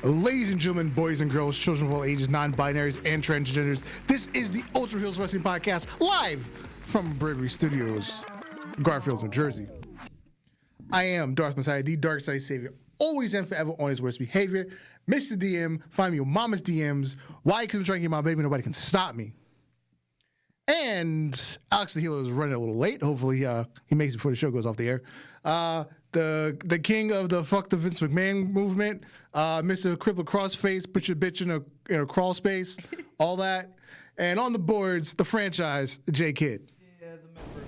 Ladies and gentlemen, boys and girls, children of all ages, non-binaries, and transgenders, this is the Ultra Heelz Wrestling Podcast, live from Bravery Studios, Garfield, New Jersey. I am Darth Messiah, the Dark Side Savior, always and forever on his worst behavior. Mr. DM, find me on Mama's DMs. Why? Because I'm trying to get my baby, nobody can stop me. And Alex the Healer is running a little late. Hopefully he makes it before the show goes off the air. The king of the fuck the Vince McMahon movement, Mr. Cripple Crossface, put your bitch in a crawl space, all that. And on the boards, the franchise, J Kid. Yeah, the member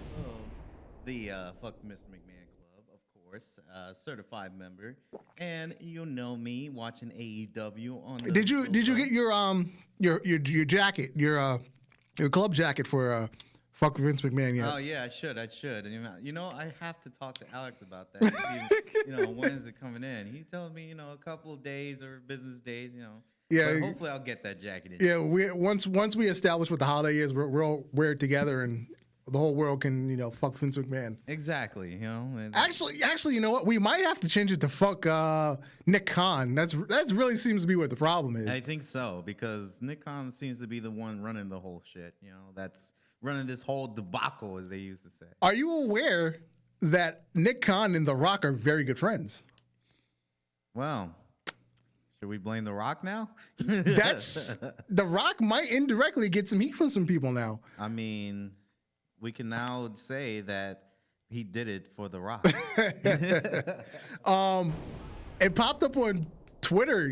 of the Fuck Mr. McMahon Club, of course, certified member. And you know me watching AEW on the Did you get your jacket, your club jacket for fuck Vince McMahon yet? Oh yeah, I should. And, you know, I have to talk to Alex about that. When is it coming in? He told me, a couple of days or business days, Yeah. But hopefully I'll get that jacket in. Yeah, once we establish what the holiday is, we'll all wear it together and the whole world can, fuck Vince McMahon. Exactly, Actually, you know what? We might have to change it to fuck Nick Khan. That's really seems to be what the problem is. I think so, because Nick Khan seems to be the one running the whole shit. That's running this whole debacle, as they used to say. Are you aware that Nick Khan and The Rock are very good friends? Well, should we blame The Rock now? The Rock might indirectly get some heat from some people now. I mean, we can now say that he did it for The Rock. It popped up on Twitter,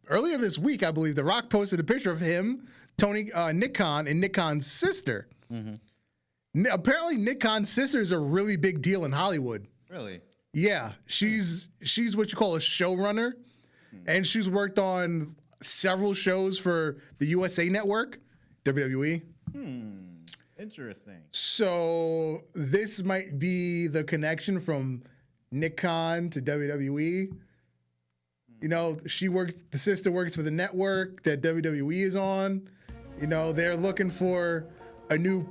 earlier this week, I believe. The Rock posted a picture of him, Nick Khan, and Nick Khan's sister. Mm-hmm. Apparently, Nick Khan's sister is a really big deal in Hollywood. Really? Yeah, she's what you call a showrunner, and she's worked on several shows for the USA Network, WWE. Interesting. So this might be the connection from Nick Khan to WWE. The sister works for the network that WWE is on. They're looking for a new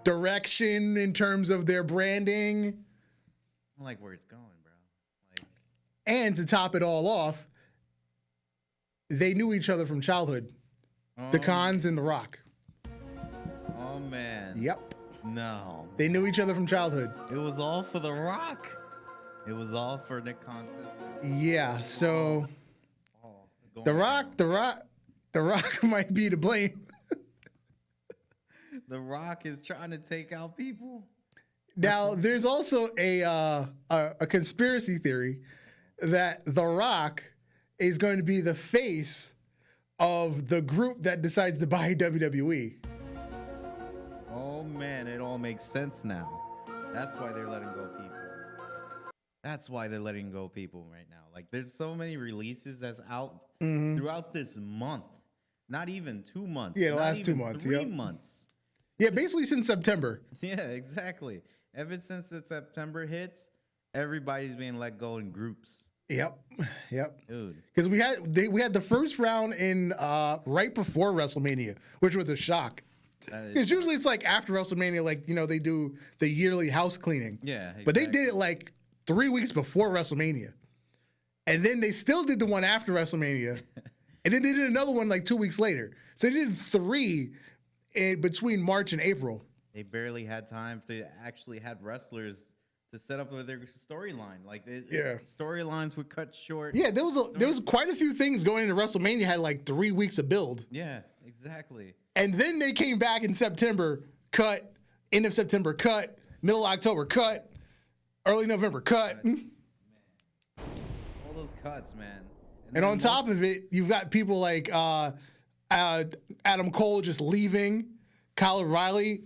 direction in terms of their branding. I like where it's going, bro. And to top it all off, they knew each other from childhood. The Khans and The Rock. Oh, man. Yep. No. They knew each other from childhood. It was all for The Rock. It was all for Nick Khan's sister. Yeah, so The Rock might be to blame. The Rock is trying to take out people. Now, there's also a conspiracy theory that The Rock is going to be the face of the group that decides to buy WWE. Oh, man, it all makes sense now. That's why they're letting go people. That's why they're letting go people right now. There's so many releases that's out throughout this month. Not even 2 months. Yeah, the last 2 months. 3 months. Yeah, basically since September. Yeah, exactly. Ever since the September hits, everybody's being let go in groups. Yep. Dude. Because we had the first round in right before WrestleMania, which was a shock. Because usually it's after WrestleMania, they do the yearly house cleaning. Yeah, exactly. But they did it 3 weeks before WrestleMania. And then they still did the one after WrestleMania. And then they did another one 2 weeks later. So they did 3 in between March and April. They barely had time to actually have wrestlers to set up their storyline. Storylines were cut short. Yeah, there was quite a few things going into WrestleMania had 3 weeks of build. Yeah, exactly. And then they came back in September, cut, end of September, cut, middle of October, cut, early November, cut. Man. All those cuts, man. And on top of it, you've got people like Adam Cole just leaving, Kyle O'Reilly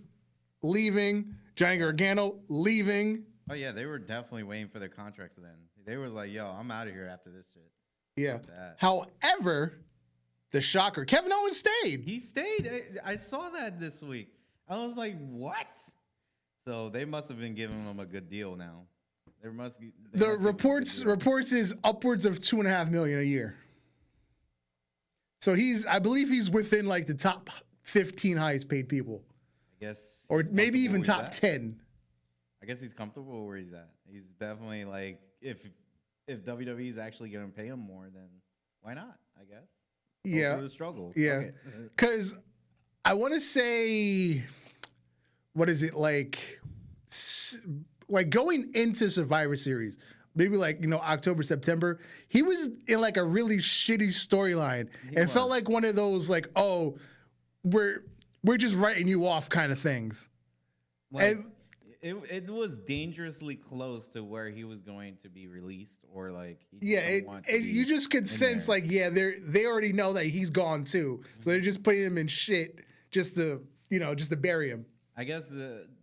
leaving, Johnny Gargano leaving. Oh, yeah, they were definitely waiting for their contracts then. They were like, yo, I'm out of here after this shit. Yeah. However, the shocker, Kevin Owens stayed. He stayed. I saw that this week. I was like, what? So they must have been giving him a good deal now. The reports is upwards of $2.5 million a year. So I believe he's within the top 15 highest paid people. I guess. Or maybe even top 10. I guess he's comfortable where he's at. He's definitely if WWE is actually going to pay him more, then Why not? I guess. Go Yeah. through the struggle. Yeah. Fuck it. Because I want to say, what is it like going into Survivor Series, maybe like, October, September, he was in like a really shitty storyline. It felt like one of those like, oh, we're just writing you off kind of things. Like, it was dangerously close to where he was going to be released, or like you just could sense there. like, they already know that he's gone too, so they're just putting him in shit just to bury him. I guess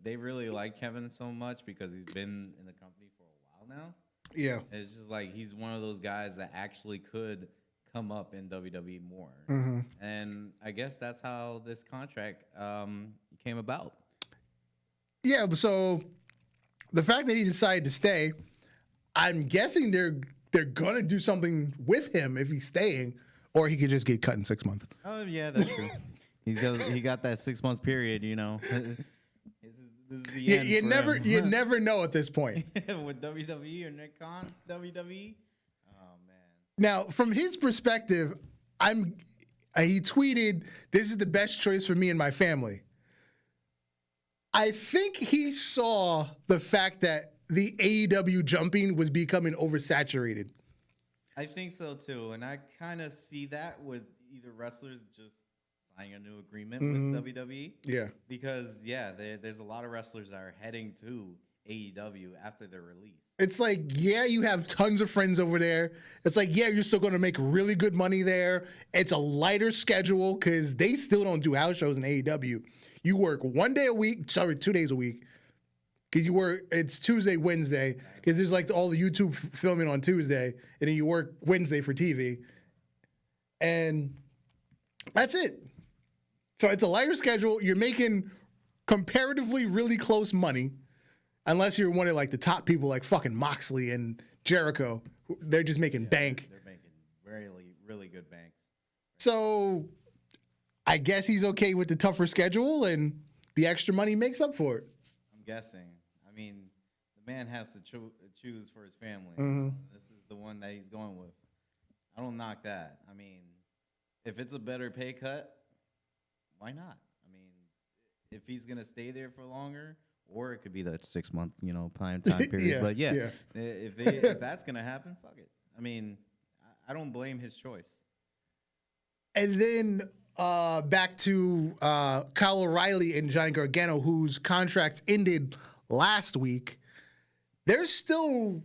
they really like Kevin so much because he's been in the company for a while now. Yeah, It's just like he's one of those guys that actually could come up in WWE more, and I guess that's how this contract came about. yeah. So the fact that he decided to stay, I'm guessing they're gonna do something with him if he's staying, or he could just get cut in 6 months. Oh yeah, that's true. He got that 6 month period, This is the end You for never him. you never know at this point. With WWE or Nick Khan's WWE. Oh man. Now, from his perspective, he tweeted, "This is the best choice for me and my family." I think he saw the fact that the AEW jumping was becoming oversaturated. I think so too, and I kind of see that with either wrestlers just signing a new agreement with WWE. Yeah. Because there's a lot of wrestlers that are heading to AEW after their release. It's like, you have tons of friends over there. It's like, you're still going to make really good money there. It's a lighter schedule because they still don't do house shows in AEW. You work 2 days a week. Because it's Tuesday, Wednesday. Because there's like all the YouTube filming on Tuesday. And then you work Wednesday for TV. And that's it. So it's a lighter schedule. You're making comparatively really close money. Unless you're one of like the top people like fucking Moxley and Jericho. They're just making bank. They're making really, really good banks. So I guess he's okay with the tougher schedule and the extra money makes up for it. I'm guessing. I mean, the man has to choose for his family. This is the one that he's going with. I don't knock that. I mean, if it's a better pay cut, why not? I mean, if he's going to stay there for longer, or it could be that 6 month, time period. But if that's going to happen, fuck it. I mean, I don't blame his choice. And then back to Kyle O'Reilly and Johnny Gargano, whose contracts ended last week. There's still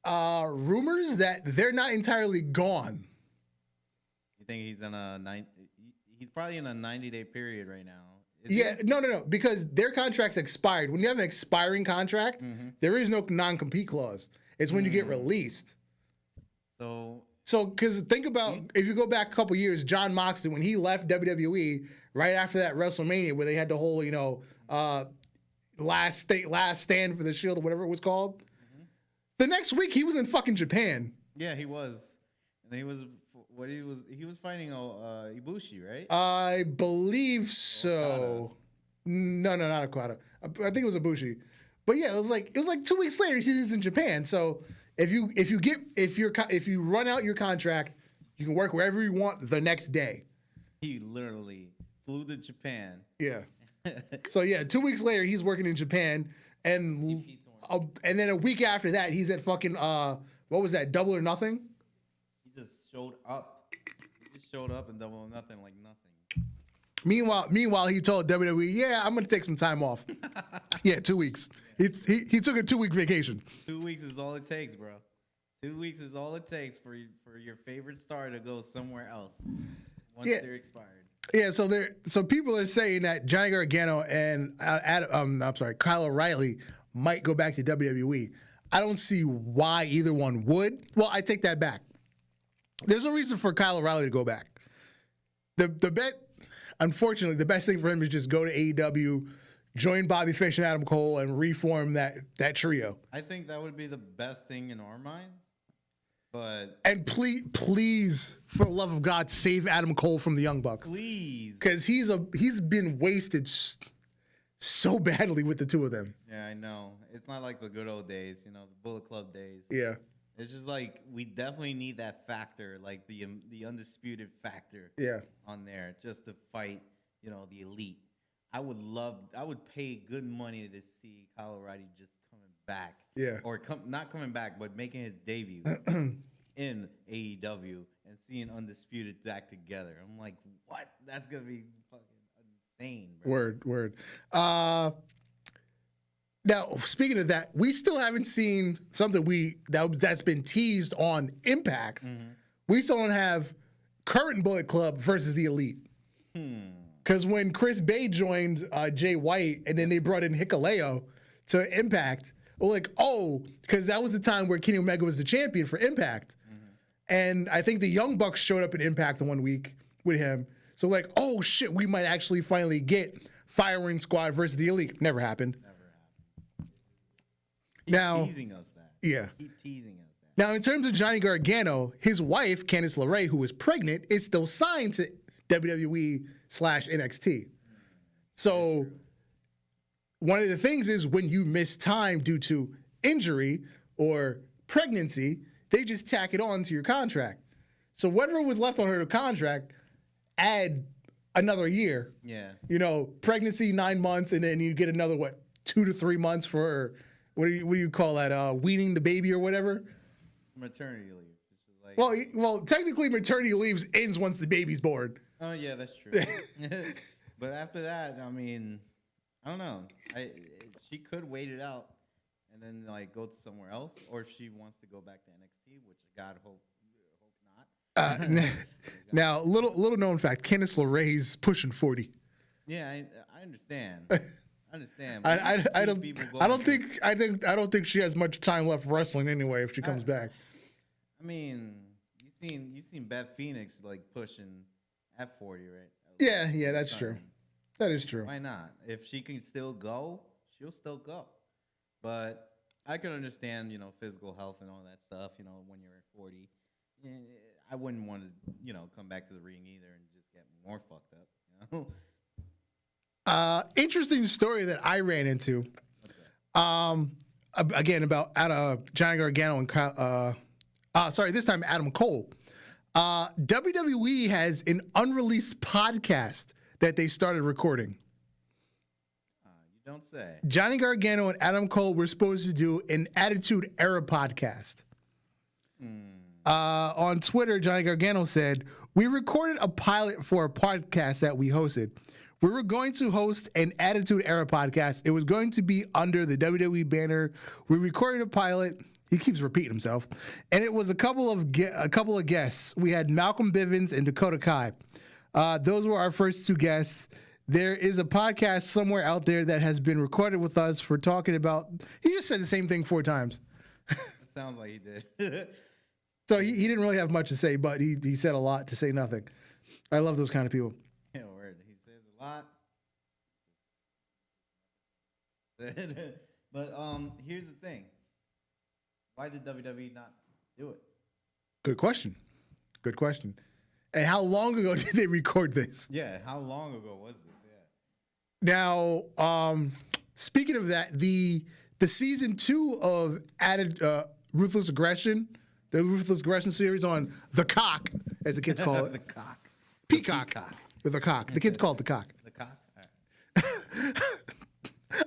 rumors that they're not entirely gone. You think he's he's probably in a 90-day period right now. No, because their contract's expired. When you have an expiring contract, there is no non-compete clause. It's when you get released. So, because think about, if you go back a couple years, Jon Moxley, when he left WWE, right after that WrestleMania, where they had the whole, last stand for the Shield or whatever it was called, the next week he was in fucking Japan. Yeah, he was. And he was fighting Ibushi, right? I believe so. No, not Okada. I think it was Ibushi. But yeah, it was like 2 weeks later he's in Japan. So if you run out your contract, you can work wherever you want the next day. He literally flew to Japan. Yeah. So 2 weeks later he's working in Japan, and then a week after that he's at fucking what was that, Double or Nothing? He just showed up. And Double or Nothing like nothing. Meanwhile, he told WWE, I'm gonna take some time off. 2 weeks. He took a 2 week vacation. 2 weeks is all it takes, bro. 2 weeks is all it takes for your favorite star to go somewhere else once they're expired. Yeah, so people are saying that Johnny Gargano and Kyle O'Reilly might go back to WWE. I don't see why either one would. Well, I take that back. There's no reason for Kyle O'Reilly to go back. Unfortunately, the best thing for him is just go to AEW, join Bobby Fish and Adam Cole, and reform that trio. I think that would be the best thing in our minds. And please, for the love of God, save Adam Cole from the Young Bucks. Please, because he's been wasted so badly with the two of them. Yeah, I know. It's not like the good old days, the Bullet Club days. Yeah. It's just like we definitely need that factor, like the undisputed factor, Yeah. on there just to fight, the elite. I would pay good money to see Kyle O'Reilly just coming back, Yeah. or not coming back, but making his debut in AEW and seeing Undisputed back together. I'm like, what? That's gonna be fucking insane, bro. Word. Now, speaking of that, we still haven't seen something that's been teased on Impact. We still don't have current Bullet Club versus the Elite. Because when Chris Bay joined Jay White and then they brought in Hikuleo to Impact, we're like, oh, because that was the time where Kenny Omega was the champion for Impact. And I think the Young Bucks showed up in Impact 1 week with him. So like, oh shit, we might actually finally get Firing Squad versus the Elite. Never happened. Now, teasing us that. Yeah. Keep teasing us that. Now, in terms of Johnny Gargano, his wife, Candice LeRae, who is pregnant, is still signed to WWE/NXT. So, one of the things is when you miss time due to injury or pregnancy, they just tack it on to your contract. So, whatever was left on her contract, add another year. Yeah. Pregnancy 9 months, and then you get another, 2 to 3 months for. What do you call that? Weaning the baby or whatever? Maternity leave. It's just like, Well, technically maternity leave ends once the baby's born. oh yeah, that's true. But after that, I mean, I don't know. She could wait it out and then like go to somewhere else, or if she wants to go back to NXT, which God hope not. Now, little known fact: Candice LeRae's pushing 40. Yeah, I understand. I understand. I don't think she has much time left wrestling anyway if she comes back. I mean, you seen Beth Phoenix like pushing at 40, right? Yeah, that's true. That is true. Why not? If she can still go, she'll still go. But I can understand, physical health and all that stuff. When you're at 40, I wouldn't want to, come back to the ring either and just get more fucked up. Interesting story that I ran into. Again, about Johnny Gargano and this time Adam Cole. WWE has an unreleased podcast that they started recording. You don't say. Johnny Gargano and Adam Cole were supposed to do an Attitude Era podcast. On Twitter, Johnny Gargano said, "We recorded a pilot for a podcast that we hosted. We were going to host an Attitude Era podcast. It was going to be under the WWE banner. We recorded a pilot." He keeps repeating himself. And it was a couple of guests. We had Malcolm Bivens and Dakota Kai. Those were our first two guests. There is a podcast somewhere out there that has been recorded with us for talking about. He just said the same thing 4 times. It sounds like he did. So he didn't really have much to say, but he said a lot to say nothing. I love those kind of people. Yeah, word. He says a lot. But here's the thing. Why did WWE not do it? Good question. And how long ago did they record this? Yeah, how long ago was this? Yeah. Now, speaking of that, the season 2 of Ruthless Aggression, the Ruthless Aggression series on The Cock, as the kids call it. The Cock. Peacock. The Cock. The kids call it The Cock. The Cock? All right.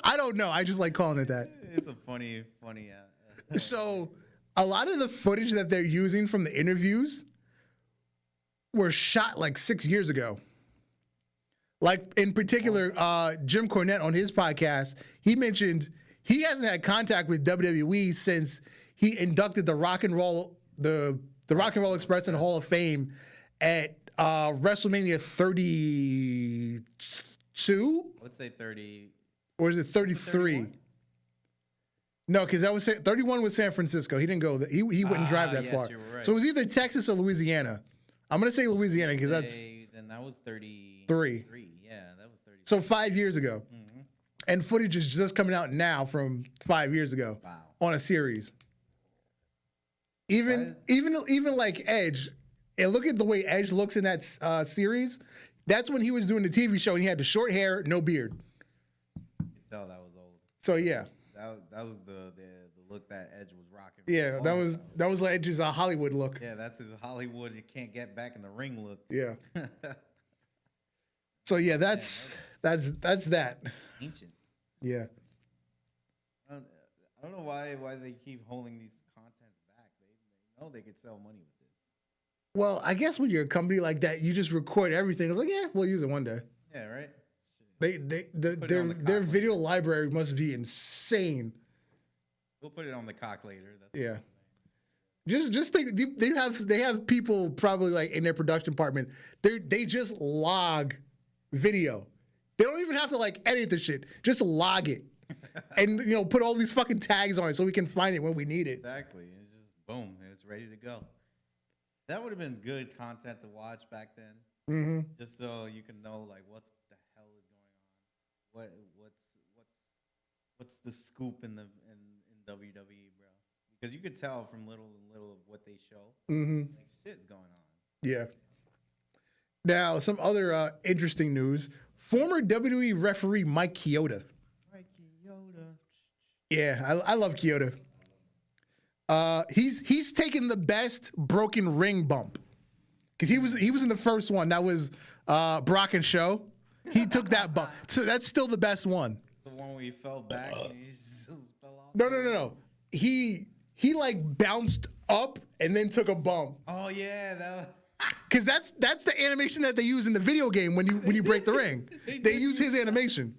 I don't know. I just like calling it that. It's a funny. So, a lot of the footage that they're using from the interviews were shot like 6 years ago. Like, in particular, Jim Cornette on his podcast, he mentioned he hasn't had contact with WWE since he inducted the Rock and Roll Express in the Hall of Fame at WrestleMania 32. Let's say 30. Or is it 33? No, because that was 31 was San Francisco. He didn't go. He wouldn't drive that far. Right. So it was either Texas or Louisiana. I'm gonna say Louisiana because then that was 33. Yeah, that was 33. So 5 years ago, and footage is just coming out now from 5 years ago. Wow. On a series. Even like Edge, and look at the way Edge looks in that series. That's when he was doing the TV show and he had the short hair, no beard. You can tell that was old. So yeah. That was the look that Edge was rocking. Yeah, that was like Edge's Hollywood look. Yeah, that's his Hollywood. You can't get back in the ring look. Yeah. So yeah, that's that. Ancient. Yeah. I don't know why they keep holding these contents back. They know they could sell money with this. Well, I guess when you're a company like that, you just record everything. It's like, yeah, we'll use it one day. Yeah, right. Their video library must be insane. We'll put it on the cock later. That's Yeah. Just think they have people probably like in their production department. They just log video. They don't even have to like edit the shit. Just log it. And put all these fucking tags on it so we can find it when we need it. Exactly. It's just boom, it's ready to go. That would have been good content to watch back then. Mm-hmm. Just so you can know like what's the hell is going on. What's the scoop in WWE, bro? Because you could tell from little of what they show. Mm-hmm. Like shit's going on. Yeah. Now, some other interesting news. Former WWE referee Mike Chioda. Yeah, I love Chioda. He's taken the best broken ring bump. Because he was in the first one. That was Brock and Show. He took that bump. So that's still the best one. The one where he fell back and he just fell off? No. He like bounced up and then took a bump. Oh yeah, Because that's the animation that they use in the video game when you break the ring. They use his animation.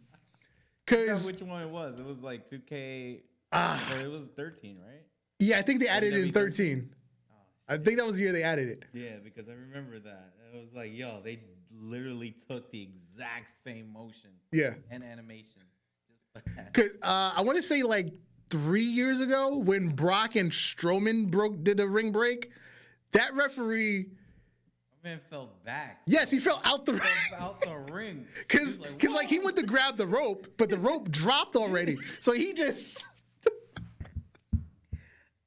Because which one it was? It was like 2K. Or it was 13, right? Yeah, I think they added it in 13. I think that was the year they added it. Yeah, because I remember that. It was like, yo, they literally took the exact same motion. Yeah. And animation. Cause I want to say like 3 years ago when Brock and Strowman did a ring break, that referee. Man fell back. Yes, he fell out the ring. Out the ring. Because like he went to grab the rope, but the rope dropped already. So he just.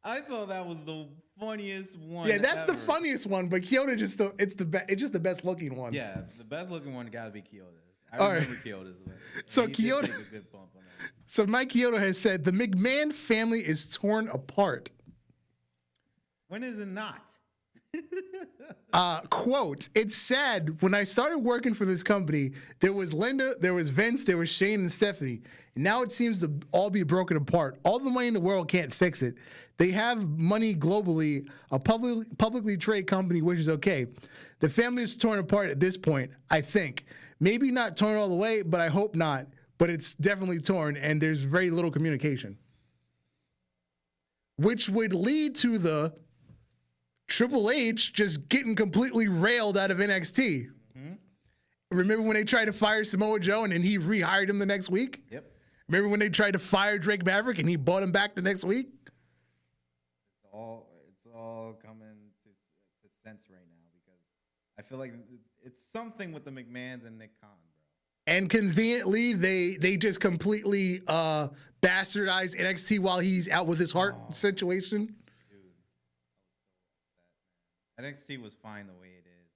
I thought that was the funniest one. Yeah, that's ever. the funniest one. But Chioda it's just the best looking one. Yeah, the best looking one got to be Chioda's. I remember Chioda's. So Chioda. So Mike Chioda has said the McMahon family is torn apart. When is it not? Quote, it's sad, when I started working for this company, there was Linda, there was Vince, there was Shane and Stephanie. And now it seems to all be broken apart. All the money in the world can't fix it. They have money globally, a publicly traded company, which is okay. The family is torn apart at this point, I think. Maybe not torn all the way, but I hope not. But it's definitely torn, and there's very little communication. Which would lead to the Triple H just getting completely railed out of NXT. Mm-hmm. Remember when they tried to fire Samoa Joe and then he rehired him the next week? Yep. Remember when they tried to fire Drake Maverick and he bought him back the next week? It's all coming to sense right now because I feel like it's something with the McMahons and Nick Khan, bro. And conveniently, they just completely bastardized NXT while he's out with his heart situation. NXT was fine the way it is.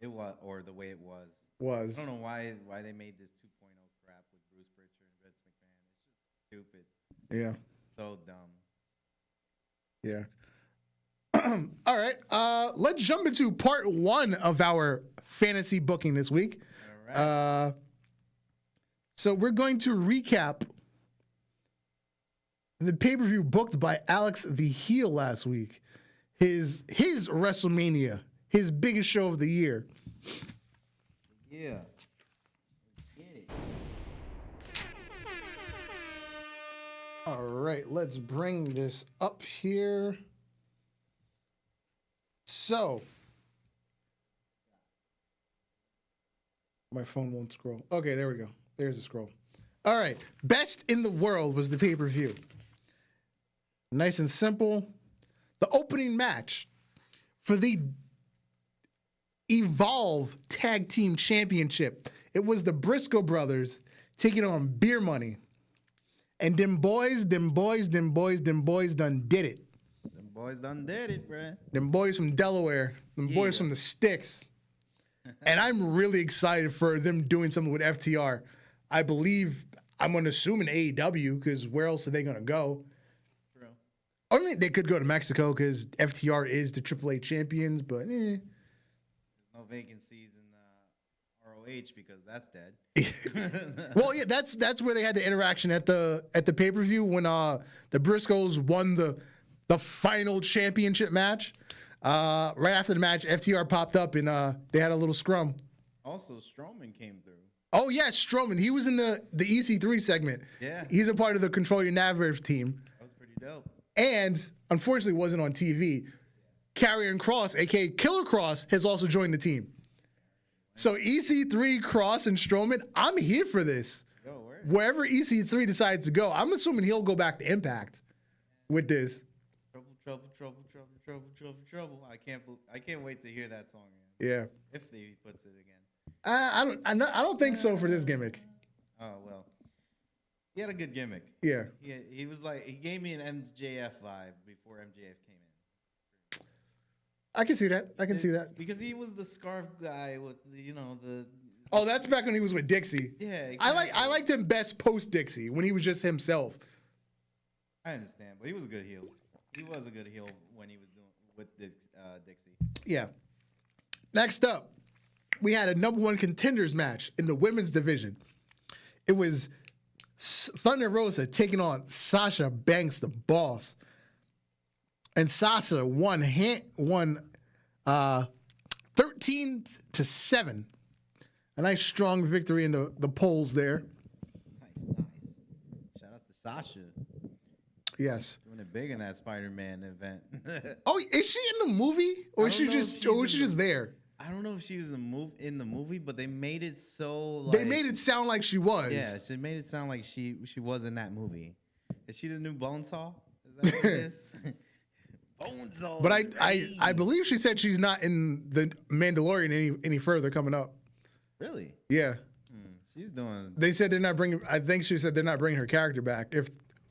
It was, or the way it was. Was. I don't know why they made this 2.0 crap with Bruce Pritchard and Vince McMahon. It's just stupid. Yeah. So dumb. Yeah. All right. Let's jump into part 1 of our fantasy booking this week. All right. So we're going to recap the pay-per-view booked by Alex the Heel last week. His WrestleMania, his biggest show of the year. Yeah. Get it. All right, let's bring this up here. So, my phone won't scroll. Okay, there we go. There's a scroll. All right, Best in the World was the pay-per-view. Nice and simple. The opening match for the Evolve Tag Team Championship. It was the Briscoe brothers taking on Beer Money. And them boys done did it. Them boys done did it, bruh. Them boys from Delaware. Them boys from the sticks. And I'm really excited for them doing something with FTR. I believe, I'm going to assume in AEW, because where else are they going to go? True. I mean, they could go to Mexico because FTR is the AAA champions, but No vacancies in ROH because that's dead. Well, yeah, that's where they had the interaction at the pay-per-view when the Briscoes won the final championship match. Right after the match, FTR popped up and they had a little scrum. Also, Strowman came through. Oh yeah, Strowman. He was in the EC3 segment. Yeah. He's a part of the Control Your Navigators team. That was pretty dope. And unfortunately wasn't on TV. Karrion Kross, aka Killer Kross, has also joined the team. So EC3, Kross, and Strowman, I'm here for this. Yo, where? Wherever EC3 decides to go, I'm assuming he'll go back to Impact with this. Trouble. I can't wait to hear that song again. Yeah. If he puts it again. I don't think so for this gimmick. Oh well. He had a good gimmick. Yeah. He was like, he gave me an MJF vibe before MJF came in. I can see that. See that. Because he was the scarf guy with the. Oh, that's back when he was with Dixie. Yeah. Exactly. I liked him best post Dixie when he was just himself. I understand, but he was a good heel. He was a good heel when he was doing with Dixie. Yeah. Next up, we had a #1 contenders match in the women's division. It was Thunder Rosa taking on Sasha Banks, the boss. And Sasha won 13-7. A nice strong victory in the polls there. Nice. Shout out to Sasha. Yes. Doing it big in that Spider-Man event. Oh, is she in the movie? Or is she just there? I don't know if she was in the movie, but they made it so like... They made it sound like she was. Yeah, she made it sound like she was in that movie. Is she the new Bonesaw? Is that what it is? Bonesaw. But I believe she said she's not in the Mandalorian any further coming up. Really? Yeah. She's doing... They said they're not bringing... I think she said they're not bringing her character back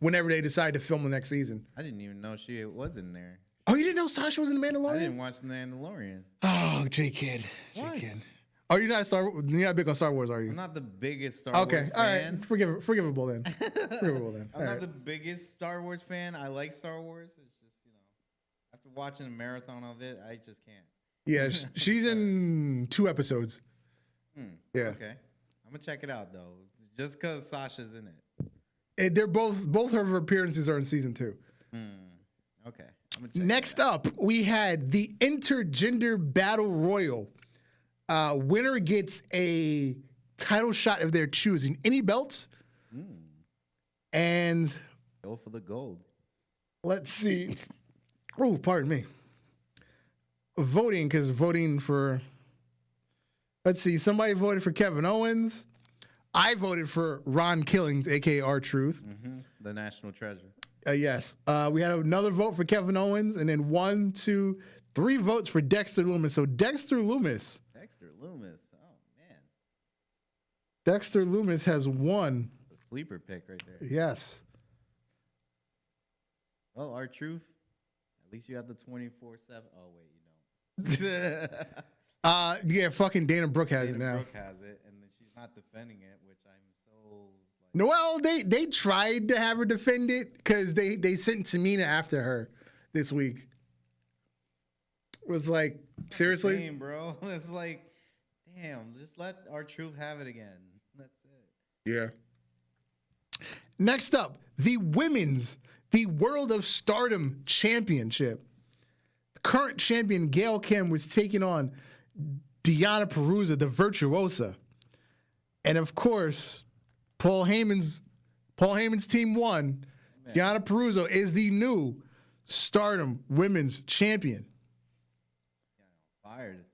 whenever they decide to film the next season. I didn't even know she was in there. Oh, you didn't know Sasha was in The Mandalorian? I didn't watch The Mandalorian. Oh, J-Kid. Oh, you're not big on Star Wars, are you? I'm not the biggest Star Wars fan. Okay, all right. Forgivable then. I'm not the biggest Star Wars fan. I like Star Wars. It's just, after watching a marathon of it, I just can't. Yeah, she's in 2 episodes. Yeah. Okay. I'm going to check it out, though. Just because Sasha's in it. They're both of her appearances are in season 2. Okay. Next up, we had the Intergender Battle Royal. Winner gets a title shot of their choosing. Any belts? And go for the gold. Let's see. Oh, pardon me. Voting for. Let's see. Somebody voted for Kevin Owens. I voted for Ron Killings, aka R-Truth. The national treasure. Yes. We had another vote for Kevin Owens, and then 1, 2, 3 votes for Dexter Lumis. So Dexter Lumis. Oh, man. Dexter Lumis has won. The sleeper pick right there. Yes. Well, R-Truth, at least you have the 24/7. Oh, wait, you don't. Yeah, fucking Dana Brooke has it now. Dana Brooke has it, and she's not defending it, which I'm so... No, well, they tried to have her defend it because they sent Tamina after her this week. It was like, seriously? Damn, bro. It's like, damn, just let R-Truth have it again. That's it. Yeah. Next up, the World of Stardom Championship. The current champion, Gail Kim, was taking on Deonna Purrazzo, the Virtuosa. And of course, Paul Heyman's team won. Man. Deonna Purrazzo is the new Stardom Women's Champion. Fired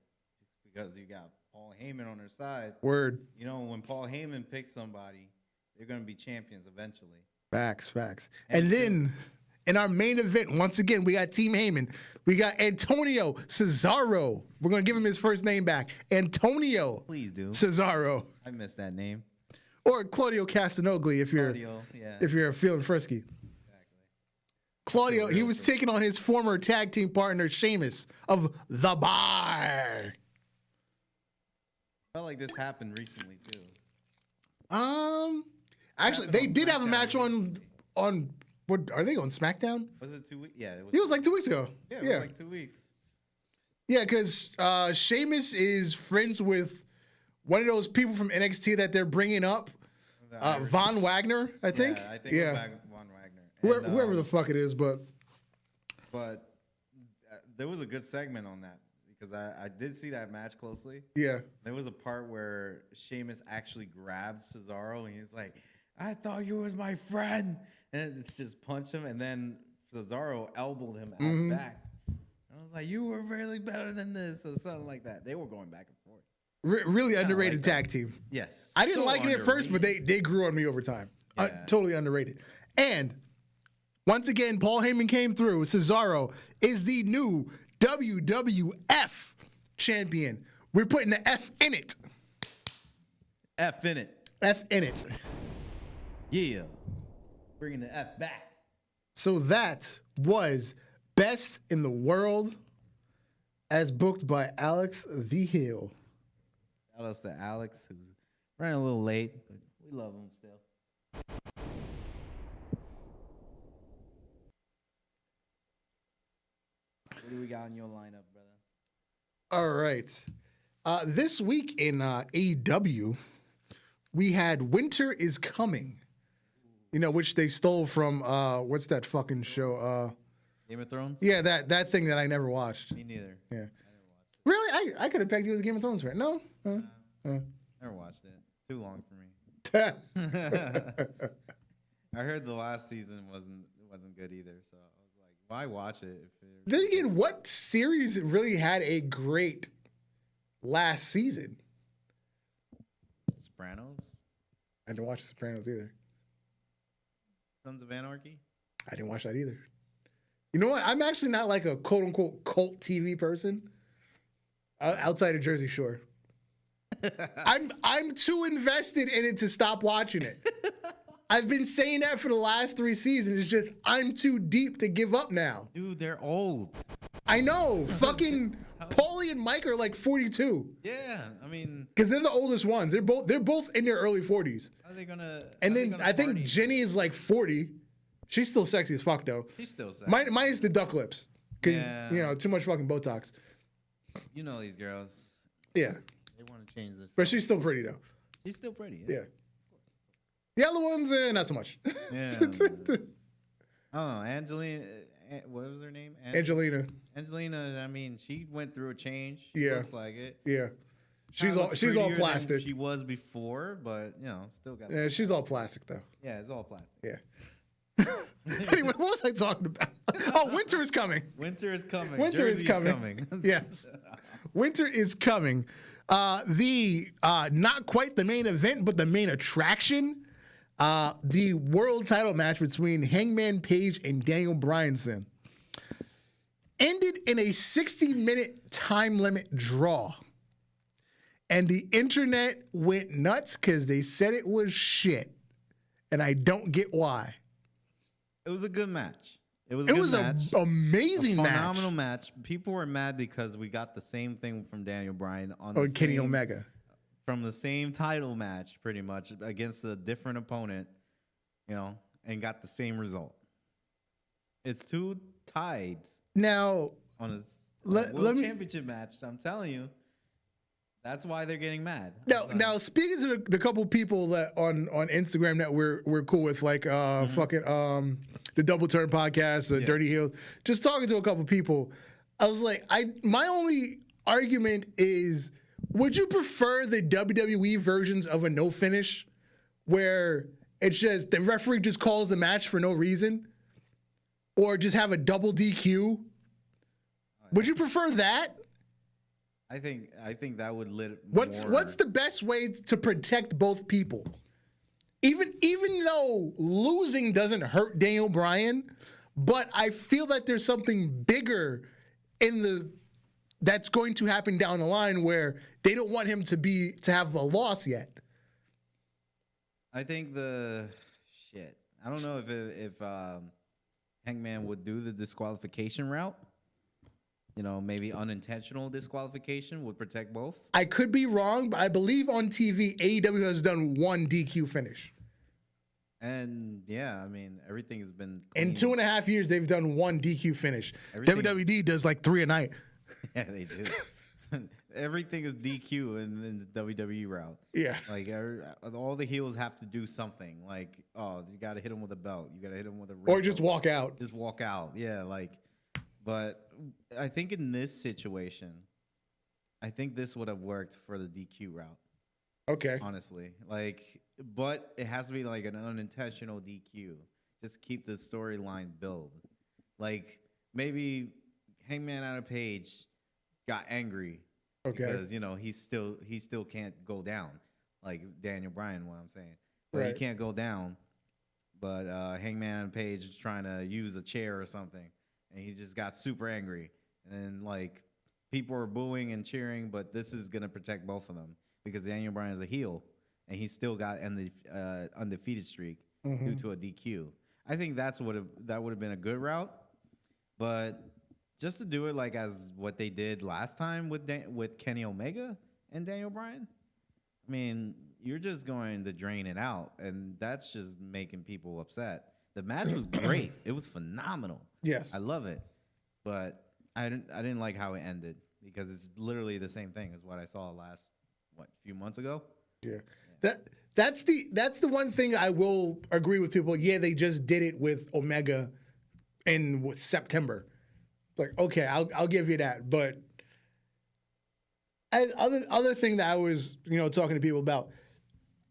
because you got Paul Heyman on her side. Word. When Paul Heyman picks somebody, they're going to be champions eventually. Facts. And then in our main event, once again, we got Team Heyman. We got Antonio Cesaro. We're going to give him his first name back. Antonio. Please do. Cesaro. I missed that name. Or Claudio Castagnoli if you're feeling frisky. Exactly. Claudio, he was taking on his former tag team partner, Sheamus of The Bar. Felt like this happened recently too. Actually, they did have a match on What are they on SmackDown? Was it 2 weeks? Yeah, it was. He was like 2 weeks ago. Yeah, it was like 2 weeks. Yeah, because Sheamus is friends with one of those people from NXT that they're bringing up, Von Wagner, I think. Yeah, I think it was Von Wagner. Whoever the fuck it is, but there was a good segment on that because I did see that match closely. Yeah. There was a part where Sheamus actually grabs Cesaro and he's like, "I thought you was my friend," and it's just punch him, and then Cesaro elbowed him out back. I was like, "You were really better than this," or something like that. They were going back and forth. Really underrated tag team. Yes. I didn't like it at first, but they grew on me over time. Yeah. Totally underrated. And once again, Paul Heyman came through. Cesaro is the new WWF champion. We're putting the F in it. F in it. F in it. Yeah. Bringing the F back. So that was Best in the World as booked by Alex the Hill. Shout out to Alex, who's running a little late, but we love him still. What do we got in your lineup, brother? All right. This week in AEW, we had Winter is Coming, which they stole from, what's that fucking show? Game of Thrones? Yeah, that thing that I never watched. Me neither. Yeah. I never watched it. Really? I could have pegged you as a Game of Thrones fan. No? Never watched it. Too long for me. I heard the last season wasn't good either, so I was like, why watch it? Then again, what series really had a great last season? Sopranos? I didn't watch The Sopranos either. Sons of Anarchy? I didn't watch that either. You know what? I'm actually not like a quote unquote cult TV person outside of Jersey Shore. I'm too invested in it to stop watching it. I've been saying that for the last 3 seasons. It's just I'm too deep to give up now. Dude, they're old. I know. Fucking Paulie and Mike are like 42. Yeah, I mean, because they're the oldest ones. They're both in their early 40s. How are they gonna? And then I think Jenny is like 40. She's still sexy as fuck though. She's still sexy. Minus the duck lips, because too much fucking Botox. You know these girls. Yeah. They want to change this. But she's still pretty though. She's still pretty. Yeah. The other ones, not so much. Yeah. I don't know. Angelina, what was her name? Angelina. Angelina. I mean, she went through a change. Yeah. Looks like it. Yeah. She's all plastic. She was before, but still got. Yeah, she's all plastic though. Yeah, it's all plastic. Yeah. Anyway, what was I talking about? Oh, winter is coming. Winter is coming. Winter is coming. Yes. Winter is coming. Not quite the main event, but the main attraction. The world title match between Hangman Page and Daniel Bryanson ended in a 60-minute time limit draw. And the internet went nuts because they said it was shit. And I don't get why. It was a good match. It was an amazing match. Phenomenal match. People were mad because we got the same thing from Daniel Bryan Kenny Omega. From the same title match, pretty much, against a different opponent, and got the same result. It's two tides. Now, on a world championship match, I'm telling you. That's why they're getting mad. Now speaking to the couple people that on Instagram that we're cool with, like fucking the Double Turn podcast, Dirty Heelz, just talking to a couple people, I was like, my only argument is, would you prefer the WWE versions of a no finish, where it's just the referee just calls the match for no reason, or just have a double DQ? Would you prefer that? I think that would What's the best way to protect both people? Even though losing doesn't hurt Daniel Bryan, but I feel that there's something bigger that's going to happen down the line where they don't want him to have a loss yet. I think I don't know if Hangman would do the disqualification route. Maybe unintentional disqualification would protect both. I could be wrong, but I believe on TV, AEW has done one DQ finish. And yeah, I mean, everything has been In clean. 2.5 years, they've done one DQ finish. Everything- WWE does like 3 a night. Yeah, they do. Everything is DQ in the WWE route. Yeah. Like all the heels have to do something. Like, oh, you got to hit him with a belt. You got to hit him with a ring Or just belt. walk out. Just walk out. Yeah, like, but I think in this situation, I think this would have worked for the DQ route. Okay. Honestly, like, but it has to be like an unintentional DQ. Just keep the storyline build. Like maybe Hangman Adam Page got angry because he still can't go down like Daniel Bryan. What I'm saying, but he can't go down. But Hangman Adam Page is trying to use a chair or something, and he just got super angry. And then like people are booing and cheering, but this is gonna protect both of them because Daniel Bryan is a heel, and he still got an undefeated streak due to a DQ. I think that would have been a good route, but just to do it like as what they did last time with Kenny Omega and Daniel Bryan, I mean, you're just going to drain it out, and that's just making people upset. The match was great; it was phenomenal. Yes, I love it, but I didn't like how it ended because it's literally the same thing as what I saw few months ago. Yeah. That's the one thing I will agree with people. Yeah, they just did it with Omega in September. Like, okay, I'll give you that. But as other thing that I was, talking to people about,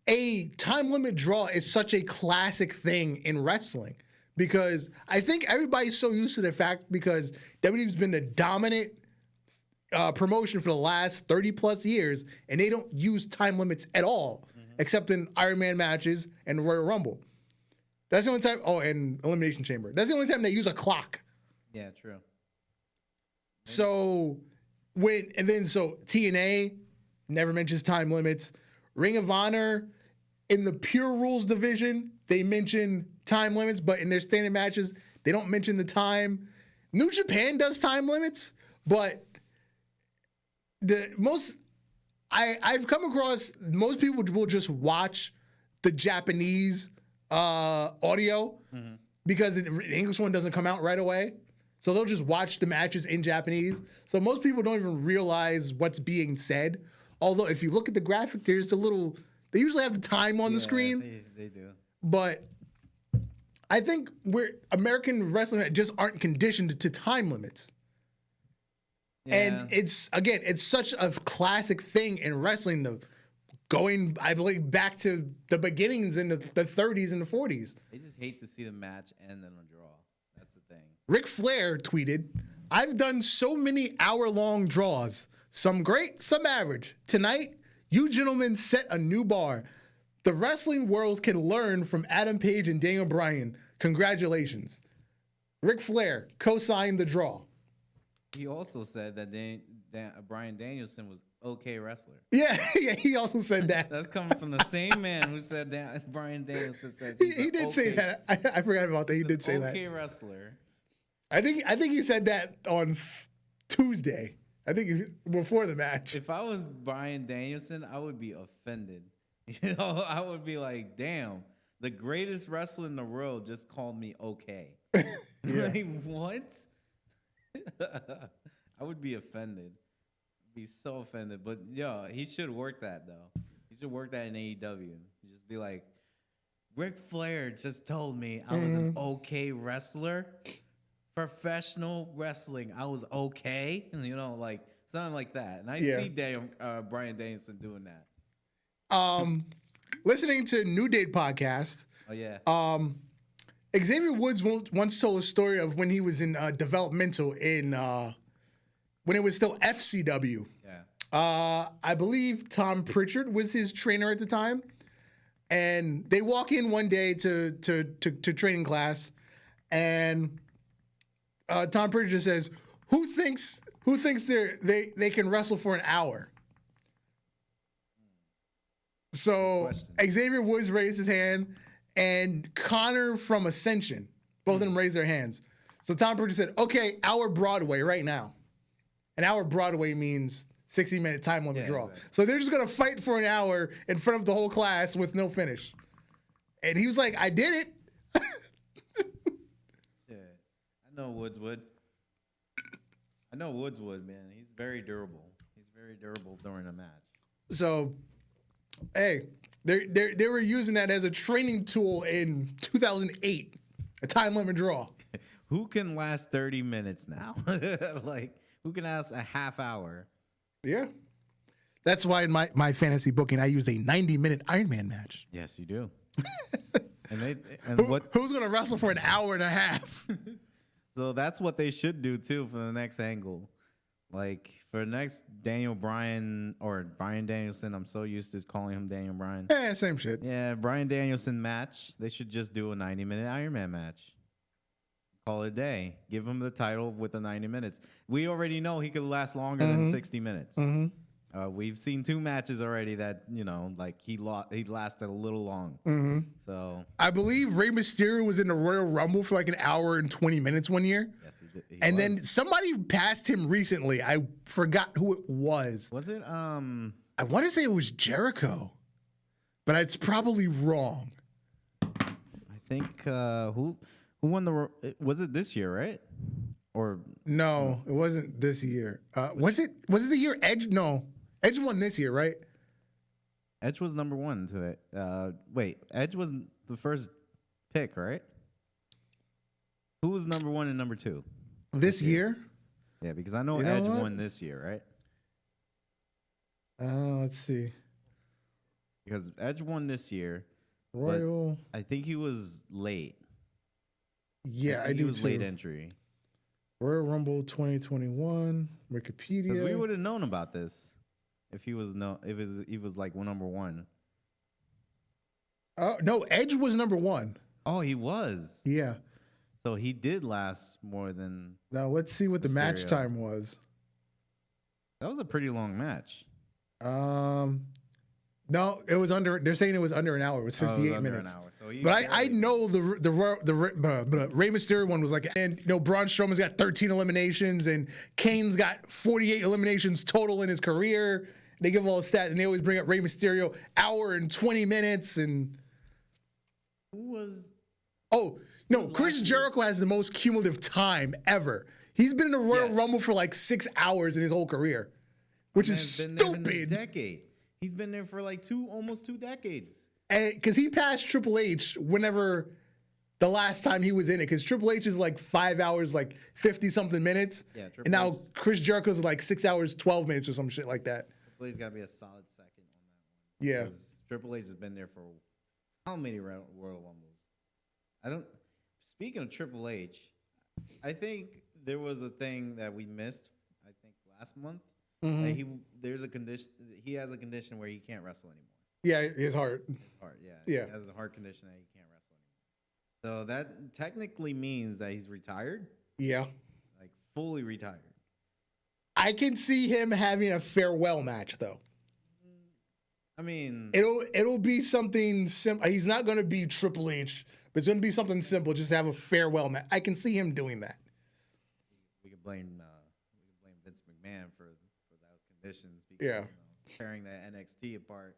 a time limit draw is such a classic thing in wrestling because I think everybody's so used to the fact because WWE's been the dominant promotion for the last 30 plus years, and they don't use time limits at all, except in Iron Man matches and Royal Rumble. That's the only time. Oh, and Elimination Chamber. That's the only time they use a clock. Yeah, true. So TNA never mentions time limits. Ring of Honor in the Pure Rules division, they mention time limits, but in their standard matches, they don't mention the time. New Japan does time limits, but I've come across most people will just watch the Japanese audio because the English one doesn't come out right away. So they'll just watch the matches in Japanese. So most people don't even realize what's being said. Although if you look at the graphic, there's they usually have the time on the screen. They do. But I think American wrestling just aren't conditioned to time limits. Yeah. And it's such a classic thing in wrestling, going, I believe, back to the beginnings in the 30s and the 40s. They just hate to see the match end in a draw. That's the thing. Ric Flair tweeted, "I've done so many hour-long draws, some great, some average. Tonight, you gentlemen set a new bar. The wrestling world can learn from Adam Page and Daniel Bryan. Congratulations." Ric Flair co-signed the draw. He also said that Bryan Danielson was okay wrestler. Yeah, he also said that. That's coming from the same man who said that Bryan Danielson said he did say that. I forgot about that. He did say that. Okay wrestler. I think he said that on Tuesday. I think before the match. If I was Bryan Danielson, I would be offended. I would be like, damn, the greatest wrestler in the world just called me okay. Like, what? I would be offended. Be so offended. But he should work that though. He should work that in AEW. Just be like, Ric Flair just told me I was an okay wrestler. Professional wrestling, I was okay, like something like that. And I see Bryan Danielson doing that. Listening to New Date podcast. Oh yeah. Xavier Woods once told a story of when he was in developmental when it was still FCW. Yeah. I believe Tom Pritchard was his trainer at the time, and they walk in one day to training class, and Tom Pritchard says, "Who thinks they can wrestle for an hour?" So Xavier Woods raised his hand, and Connor from Ascension, both of them raised their hands. So Tom Pritchard said, "Okay, hour Broadway right now." An hour Broadway means 60-minute time limit draw. Exactly. So they're just gonna fight for an hour in front of the whole class with no finish. And he was like, I did it. Yeah, I know Woods would. I know Woods would, man. He's very durable. He's very durable during a match. So, hey, they were using that as a training tool in 2008, a time limit draw. Who can last 30 minutes now? Like, who can last a half hour? Yeah. That's why in my fantasy booking, I use a 90-minute Iron Man match. Yes, you do. And who's going to wrestle for an hour and a half? So that's what they should do, too, for the next angle. Like, for the next Daniel Bryan or Bryan Danielson, I'm so used to calling him Daniel Bryan. Yeah, same shit. Yeah, Bryan Danielson match. They should just do a 90-minute Iron Man match. Call it a day. Give him the title with the 90 minutes. We already know he could last longer than 60 minutes. We've seen 2 matches already that, like he lasted a little long. So I believe Rey Mysterio was in the Royal Rumble for like an hour and 20 minutes one year. Yes, he did. And then somebody passed him recently. I forgot who it was. Was it? I want to say it was Jericho, but it's probably wrong. I think who won the? Was it this year, right? Or no, it wasn't this year. Was it the year Edge? No, Edge won this year, right? Edge was number 1 today. Wait, Edge was the first pick, right? Who was number 1 and number 2? This year? Yeah, because I know Edge won this year, right? Let's see. Because Edge won this year. Royal. I think he was late. Yeah, I do too. He was late entry. Royal Rumble 2021, Wikipedia. Because we would have known about this if he was like number 1. No, Edge was number 1. Oh, he was. Yeah. So he did last more than. Now let's see what the match time was. That was a pretty long match. No, it was under. They're saying it was under an hour. It was 58 minutes. Under an hour. So but I know the Rey Mysterio one was like, and Braun Strowman's got 13 eliminations, and Kane's got 48 eliminations total in his career. They give all the stats, and they always bring up Rey Mysterio, hour and 20 minutes, and who was? Oh no, Chris Jericho has the most cumulative time ever. He's been in the Royal Rumble for like 6 hours in his whole career, which is stupid. A decade. He's been there for like almost 2 decades. Because he passed Triple H whenever the last time he was in it. Because Triple H is like 5 hours, like 50-something minutes. Yeah, and now Chris Jericho's like 6 hours, 12 minutes or some shit like that. Triple H's got to be a solid second on that one. Yeah. Because Triple H has been there for how many Royal Rumbles? Speaking of Triple H, I think there was a thing that we missed, I think, last month. There's a condition. He has a condition where he can't wrestle anymore. Yeah, his heart. His heart, yeah. Yeah. He has a heart condition that he can't wrestle anymore. So that technically means that he's retired. Yeah. Like fully retired. I can see him having a farewell match though. I mean, it'll be something simple. He's not going to be Triple H, but it's going to be something simple. Just to have a farewell match. I can see him doing that. We could blame Vince McMahon for those conditions. Because, tearing that NXT apart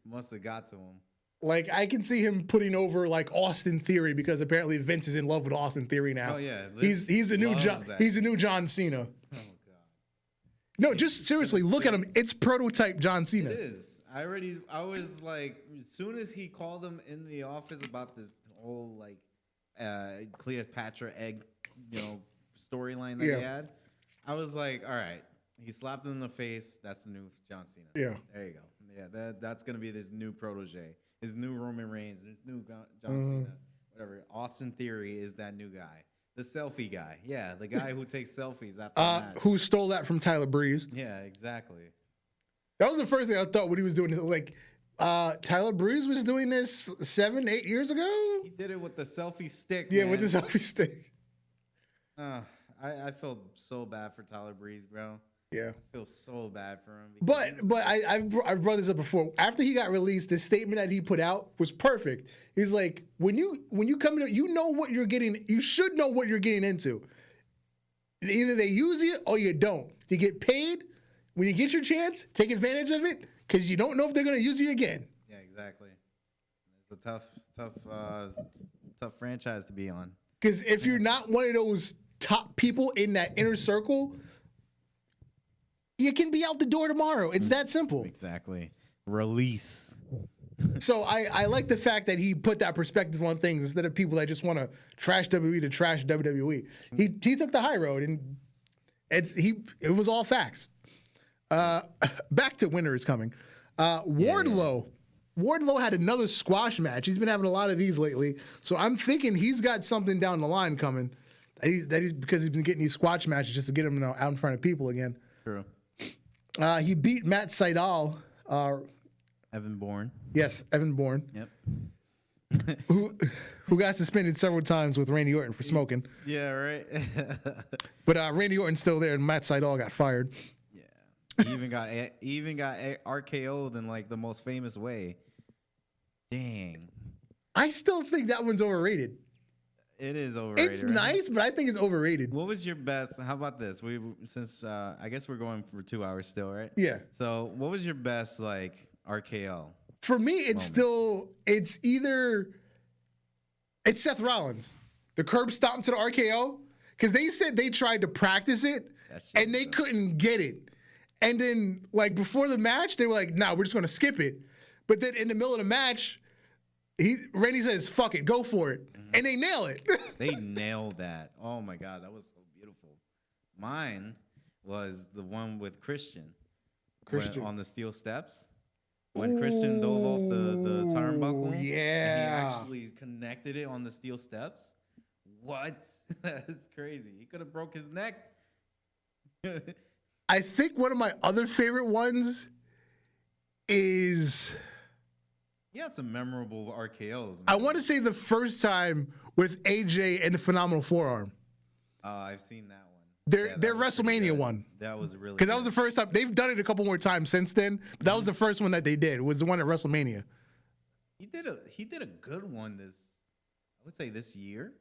must have got to him. Like I can see him putting over like Austin Theory because apparently Vince is in love with Austin Theory now. Oh yeah, he's the new John Cena. Oh god. No, just seriously, look at him. It's prototype John Cena. It is. I was like, as soon as he called him in the office about this whole like Cleopatra egg, storyline that he had, I was like, all right. He slapped him in the face. That's the new John Cena. Yeah. There you go. Yeah, that's gonna be this new protege, his new Roman Reigns, his new John Cena, whatever. Austin Theory is that new guy, the selfie guy. Yeah, the guy who takes selfies after the match. Who stole that from Tyler Breeze? Yeah, exactly. That was the first thing I thought when he was doing this. Like, Tyler Breeze was doing this 7-8 years ago. He did it with the selfie stick. Yeah, man. with the selfie stick. I felt so bad for Tyler Breeze, bro. Yeah, I feel so bad for him. But I've brought this up before. After he got released, the statement that he put out was perfect. He's like, when you come in, you know what you're getting. You should know what you're getting into. Either they use you or you don't. You get paid. When you get your chance, take advantage of it because you don't know if they're going to use you again. Yeah, exactly. It's a tough franchise to be on. Because if you're not one of those top people in that inner circle, you can be out the door tomorrow. It's that simple. Exactly. Release. So I like the fact that he put that perspective on things instead of people that just want to trash WWE to trash WWE. He took the high road, and it was all facts. Back to winter is coming. Wardlow. Yeah. Wardlow had another squash match. He's been having a lot of these lately, so I'm thinking he's got something down the line coming. He's because he's been getting these squash matches just to get him out in front of people again. True. He beat Matt Sydal. Evan Bourne. Yes, Evan Bourne. Yep. who got suspended several times with Randy Orton for smoking. Yeah, right. But Randy Orton's still there, and Matt Sydal got fired. Yeah. He even got RKO'd in like the most famous way. Dang. I still think that one's overrated. It is overrated. It's nice, but I think it's overrated. What was your best? How about this? Since I guess we're going for 2 hours still, right? Yeah. So what was your best like RKO? For me, it's either Seth Rollins, the curb stomp to the RKO, because they said they tried to practice it and they couldn't get it. And then like before the match, they were like, "Nah, we're just gonna skip it." But then in the middle of the match, Randy says, "Fuck it, go for it," and they nail it. They nailed that. Oh my God, that was so beautiful. Mine was the one with Christian on the steel steps. When Christian dove off the turnbuckle, yeah, and he actually connected it on the steel steps. What? That's crazy. He could have broke his neck. I think one of my other favorite ones is. He had some memorable RKOs. Man. I want to say the first time with AJ and the Phenomenal Forearm. I've seen that one. Their WrestleMania one. That was really because that was the first time. They've done it a couple more times since then. But that was the first one that they did. Was the one at WrestleMania. He did a good one I would say this year.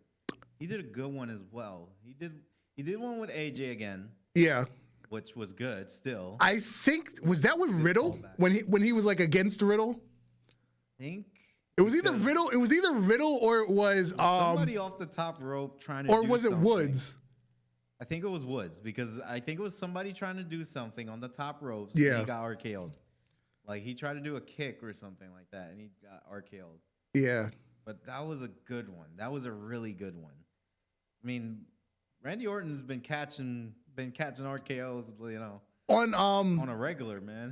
He did a good one as well. He did one with AJ again. Yeah. Which was good still. I think was that with Riddle when he was like against Riddle. I think it was either Riddle. It was either Riddle or it was somebody off the top rope trying to. Or was it Woods? I think it was Woods because I think it was somebody trying to do something on the top ropes. Yeah. And he got RKO'd. Like he tried to do a kick or something like that, and he got RKO'd. Yeah. But that was a good one. That was a really good one. I mean, Randy Orton's been catching RKO's, you know, on a regular, man.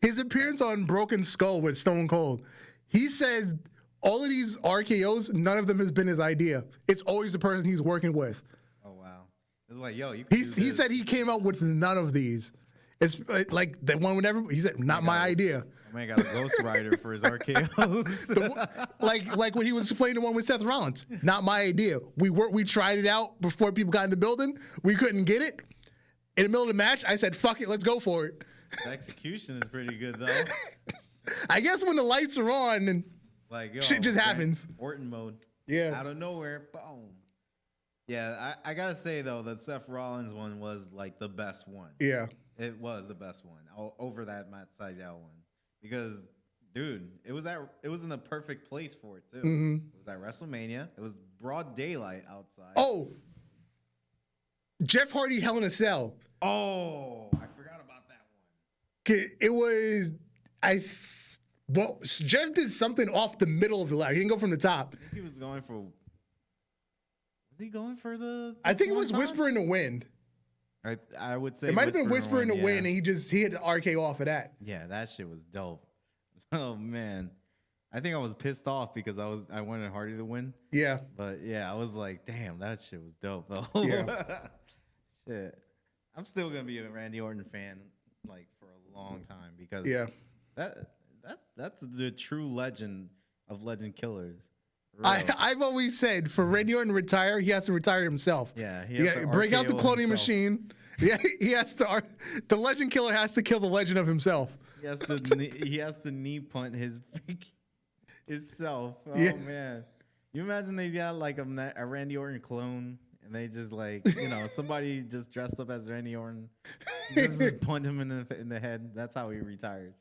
His appearance on Broken Skull with Stone Cold, he said all of these RKO's, none of them has been his idea. It's always the person he's working with. Oh wow, it's like yo, he said he came up with none of these. It's like the one whenever he said, not my idea. Man got a ghostwriter for his RKO's. like when he was playing the one with Seth Rollins. Not my idea. We tried it out before people got in the building. We couldn't get it. In the middle of the match, I said, "Fuck it, let's go for it." The execution is pretty good though. I guess when the lights are on and shit just happens. Orton mode. Yeah. Out of nowhere, boom. Yeah, I gotta say though that Seth Rollins one was like the best one. Yeah. It was the best one over that Matt Sydal one. Because, dude, it was in the perfect place for it too. Mm-hmm. It was at WrestleMania. It was broad daylight outside. Oh, Jeff Hardy Hell in a Cell. Oh, I forgot about that one. It was Jeff did something off the middle of the ladder. He didn't go from the top. I think he was going for. Was he going for the? I think it was Whisper in the Wind. I would say it might have been Whisper in the Wind, and he hit the RK off of that. Yeah, that shit was dope. Oh man, I think I was pissed off because I wanted Hardy to win. Yeah, but yeah, I was like, damn, that shit was dope though. Yeah, shit. I'm still gonna be a Randy Orton fan like for a long time because that's the true legend of legend killers. I've always said for Randy Orton to retire, he has to retire himself. Yeah, he has to break out the cloning machine. Yeah, he has to. The legend killer has to kill the legend of himself. He has to knee punt himself. Oh yeah. Man, you imagine they got like a Randy Orton clone, and they just like somebody just dressed up as Randy Orton, just punt him in the head. That's how he retires.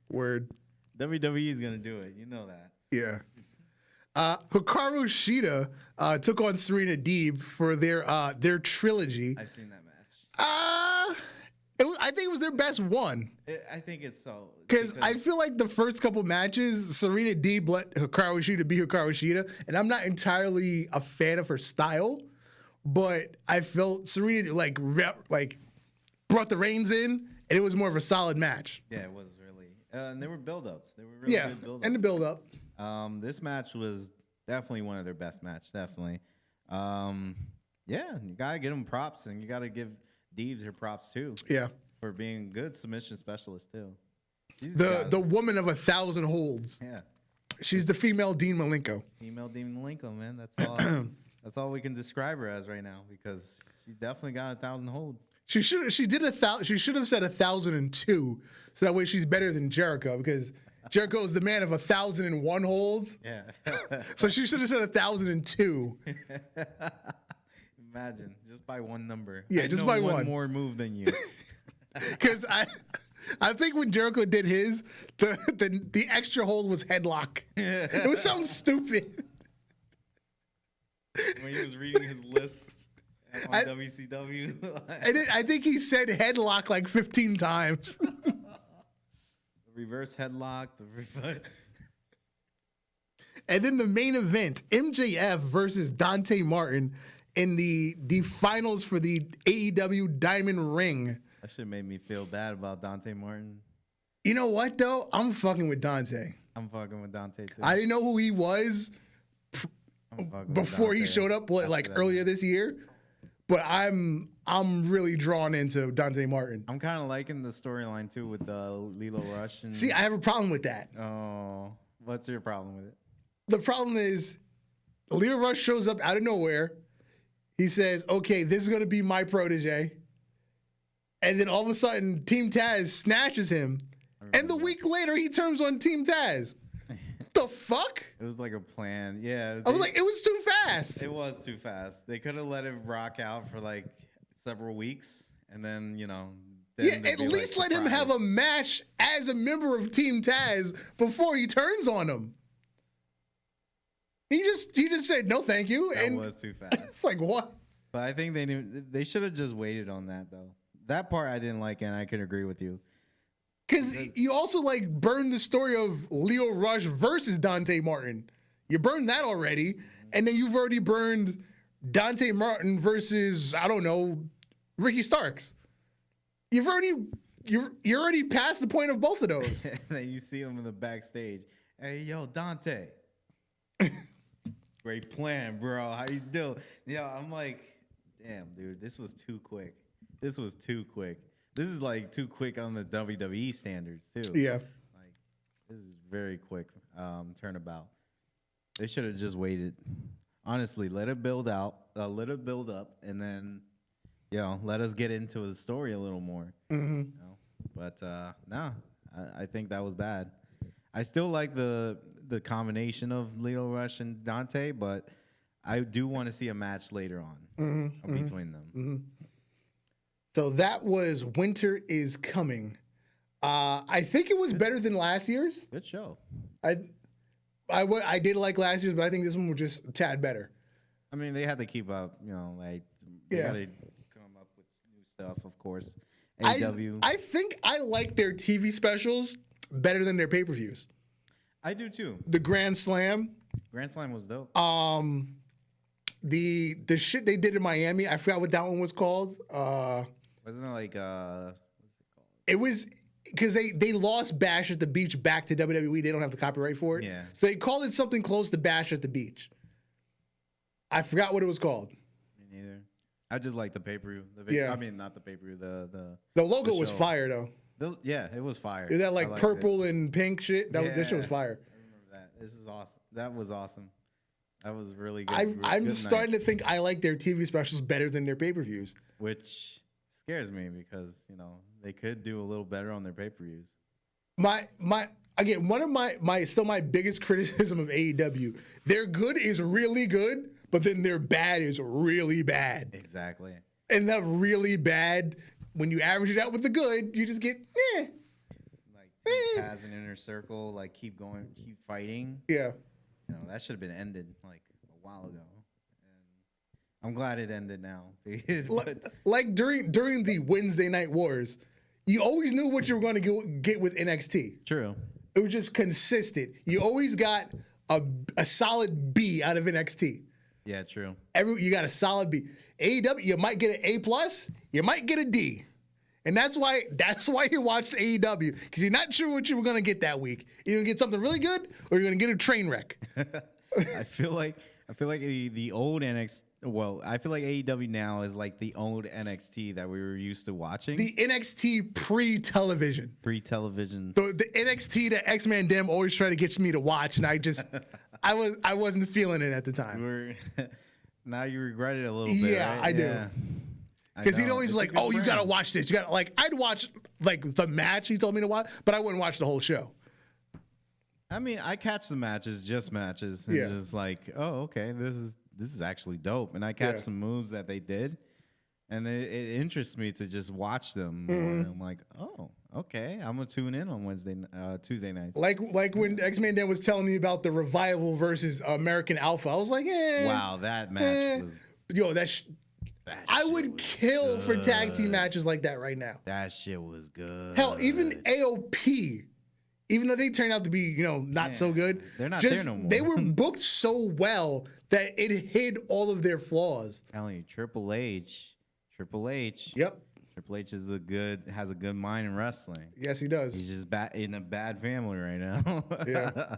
Word. WWE is gonna do it. You know that. Yeah. Hikaru Shida took on Serena Deeb for their trilogy. I've seen that match. I think it was their best one. I think it's so. Because I feel like the first couple matches, Serena Deeb let Hikaru Shida be Hikaru Shida, and I'm not entirely a fan of her style, but I felt Serena like brought the reins in, and it was more of a solid match. Yeah, it was really. And there were build-ups. There were really good build-ups. And the build-up. This match was definitely one of their best matches. Definitely. Yeah, you gotta give them props, and you gotta give Deebs her props too. Yeah. For being a good submission specialist too. The woman of 1,000 holds. Yeah. She's the female Dean Malenko. Female Dean Malenko, man. That's all. That's all we can describe her as right now because she's definitely got 1,000 holds. She should have said 1,002, so that way she's better than Jericho because Jericho is the man of 1,001 holds. Yeah. So she should have said 1,002. Imagine just by one number. Yeah, just by one more move than you. Because I think when Jericho did his, the extra hold was headlock. It was something stupid. When he was reading his list on WCW. I think he said headlock like 15 times. The reverse headlock. And then the main event, MJF versus Dante Martin in the finals for the AEW Diamond Ring. That shit made me feel bad about Dante Martin. You know what, though? I'm fucking with Dante. I'm fucking with Dante, too. I didn't know who he was before he showed up, earlier this year. But I'm really drawn into Dante Martin. I'm kind of liking the storyline, too, with Lilo Rush. See, I have a problem with that. Oh, what's your problem with it? The problem is Lilo Rush shows up out of nowhere. He says, okay, this is going to be my protege. And then all of a sudden, Team Taz snatches him. And the week later, he turns on Team Taz. The fuck? It was like a plan. Yeah. I was like, it was too fast. It was too fast. They could have let it rock out for like several weeks. And then, at least let him have a match as a member of Team Taz before he turns on him. He just said, no, thank you. That was too fast. Like, what? But I think they should have just waited on that, though. That part I didn't like, and I can agree with you. Because you also burned the story of Leo Rush versus Dante Martin. You burned that already, and then you've already burned Dante Martin versus, I don't know, Ricky Starks. You're already past the point of both of those. And then you see them in the backstage. Hey, yo, Dante. Great plan, bro. How you doing? I'm like, damn, dude, this was too quick. This was too quick. This is too quick on the WWE standards too. Yeah. This is very quick turnabout. They should have just waited. Honestly, let it build up, and then let us get into the story a little more. Mm-hmm. But no, I think that was bad. I still like the combination of Leo Rush and Dante, but I do want to see a match later on between them. Mm-hmm. So that was Winter is Coming. I think it was better than last year's. Good show. I did like last year's, but I think this one was just a tad better. I mean, they had to keep up, they got to come up with new stuff, of course. AEW. I think I like their TV specials better than their pay-per-views. I do too. The Grand Slam. Grand Slam was dope. The shit they did in Miami, I forgot what that one was called. Wasn't it what's it called? It was because they lost Bash at the Beach back to WWE. They don't have the copyright for it. Yeah. So they called it something close to Bash at the Beach. I forgot what it was called. Me neither. I just like the pay-per-view. Yeah. I mean, not the payper-view. The logo was fire though. Yeah, it was fire. Is that purple and pink shit? That shit was fire. I remember that. This is awesome. That was awesome. That was really good. I'm starting to think I like their TV specials better than their pay-per-views. Which scares me because, they could do a little better on their pay-per-views. Again, one of my biggest criticism of AEW, their good is really good, but then their bad is really bad. Exactly. And that really bad, when you average it out with the good, you just get, eh. Taz and Inner Circle like keep fighting. Yeah. You know, that should have been ended like a while ago. And I'm glad it ended now. Like during the Wednesday Night Wars, you always knew what you were going to get with NXT. True. It was just consistent. You always got a solid B out of NXT. Yeah, true. You got a solid B. AEW, you might get an A plus, you might get a D. And that's why you watched AEW, because you're not sure what you were gonna get that week. You're gonna get something really good, or you're gonna get a train wreck. I feel like the old NXT. Well, I feel like AEW now is like the old NXT that we were used to watching. The NXT pre-television. Pre-television. The NXT that X-Man Dem always tried to get me to watch, and I wasn't feeling it at the time. Now you regret it a little bit. Yeah, right? I do. Because he'd always like, oh, you gotta watch this. You got like, I'd watch like the match he told me to watch, but I wouldn't watch the whole show. I mean, I catch the matches, just matches, and just like, oh, okay, this is actually dope. And I catch some moves that they did, and it interests me to just watch them. Mm-hmm. I'm like, oh, okay, I'm gonna tune in on Tuesday nights. Like when X-Man Dan was telling me about the Revival versus American Alpha, I was like, wow, that match was. Yo, I would kill for tag team matches like that right now. That shit was good. Hell, even AOP, even though they turned out to be, not so good, they're not there no more. They were booked so well that it hid all of their flaws. I'm telling you, Triple H. Yep. Triple H has a good mind in wrestling. Yes, he does. He's just in a bad family right now. Yeah.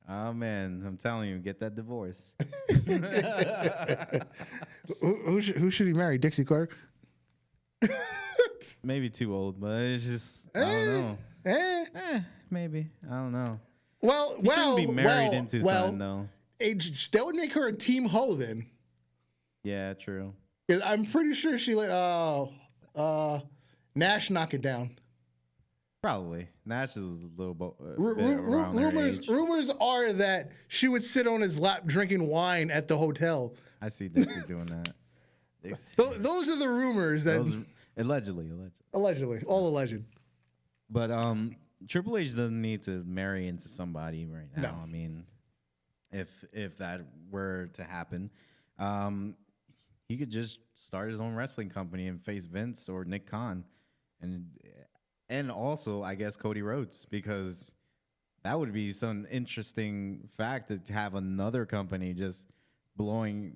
Oh man, I'm telling you, get that divorce. Who should he marry? Dixie Carter? Maybe too old, but it's just I don't know. Maybe I don't know. Well, he shouldn't be married into something though. That would make her a team hoe then. Yeah, true. I'm pretty sure she let Nash knock it down. Probably. Nash is a little bit around their age. Rumors are that she would sit on his lap drinking wine at the hotel. I see Dixie doing that. Those are the rumors that allegedly, all alleged. But Triple H doesn't need to marry into somebody right now. No. I mean, if that were to happen, he could just start his own wrestling company and face Vince or Nick Khan, and also I guess Cody Rhodes, because that would be some interesting fact to have another company just blowing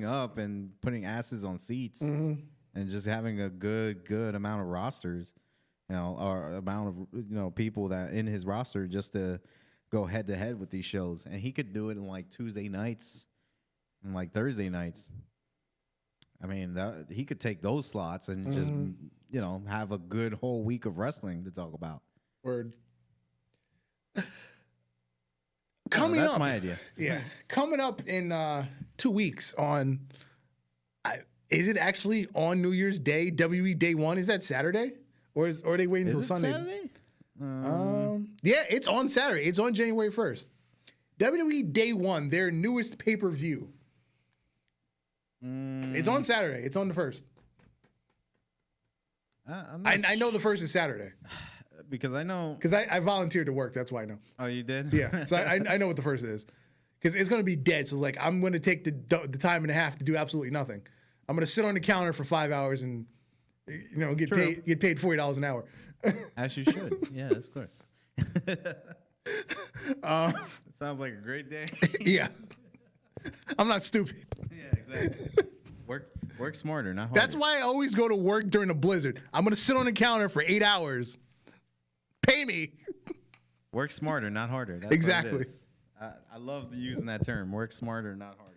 up and putting asses on seats, and just having a good amount of rosters, or amount of people that in his roster just to go head to head with these shows, and he could do it in like Tuesday nights and like Thursday nights. I mean, he could take those slots and just have a good whole week of wrestling to talk about. Word. That's my idea. Yeah, coming up in 2 weeks on. Is it actually on New Year's Day? WWE Day 1, is that Saturday, or are they waiting until Sunday? Saturday? Yeah, it's on Saturday. It's on January 1st. WWE Day 1, their newest pay-per-view. It's on Saturday. It's on the 1st. I know the 1st is Saturday. Because I know. Because I volunteered to work. That's why I know. Oh, you did? Yeah. So I know what the 1st is. Because it's going to be dead. So like I'm going to take the time and a half to do absolutely nothing. I'm going to sit on the counter for 5 hours and get paid $40 an hour. As you should. Yeah, of course. It sounds like a great day. Yeah. I'm not stupid. Yeah, exactly. Work smarter, not harder. That's why I always go to work during a blizzard. I'm going to sit on the counter for 8 hours. Pay me. Work smarter, not harder. That's exactly. I love using that term. Work smarter, not harder.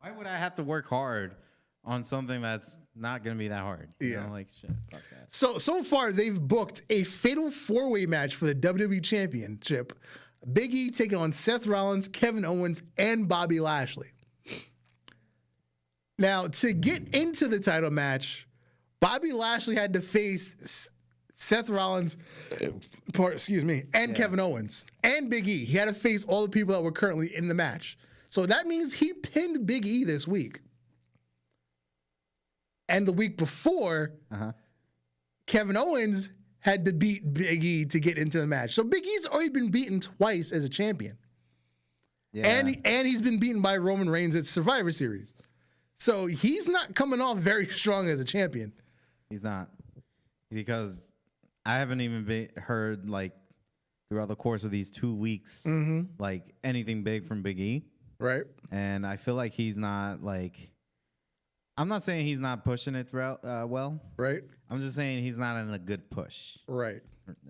Why would I have to work hard on something that's not going to be that hard? Yeah. Shit, fuck that. So far, they've booked a fatal 4-way match for the WWE Championship. Big E taking on Seth Rollins, Kevin Owens, and Bobby Lashley. Now, to get into the title match, Bobby Lashley had to face Seth Rollins, and Kevin Owens, and Big E. He had to face all the people that were currently in the match. So that means he pinned Big E this week. And the week before, Kevin Owens had to beat Big E to get into the match. So Big E's already been beaten twice as a champion. Yeah. And he's been beaten by Roman Reigns at Survivor Series. So he's not coming off very strong as a champion. He's not. Because I haven't even heard, like, throughout the course of these 2 weeks, like, anything big from Big E. Right. And I feel like he's not, like... I'm not saying he's not pushing it throughout well. Right. I'm just saying he's not in a good push. Right.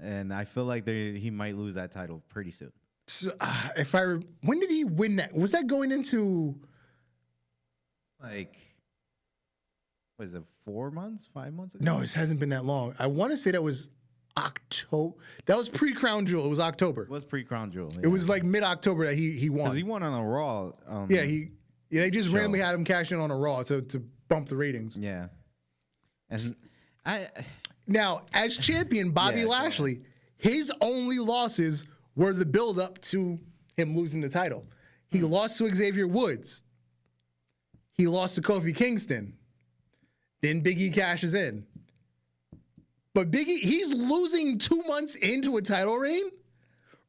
And I feel like he might lose that title pretty soon. So, when did he win that? Was that going into... Like, what is it, 4 months, 5 months ago? No, it hasn't been that long. I want to say that was October. That was pre-Crown Jewel. It was October. It was pre-Crown Jewel. Yeah. It was like mid-October that he won. Because he won on a Raw. They just show. randomly had him cash in on a Raw to bump the ratings. Yeah. And Now, as champion, Bobby Lashley, his only losses were the build-up to him losing the title. He lost to Xavier Woods. He lost to Kofi Kingston. Then Big E cashes in. But Big E, he's losing 2 months into a title reign.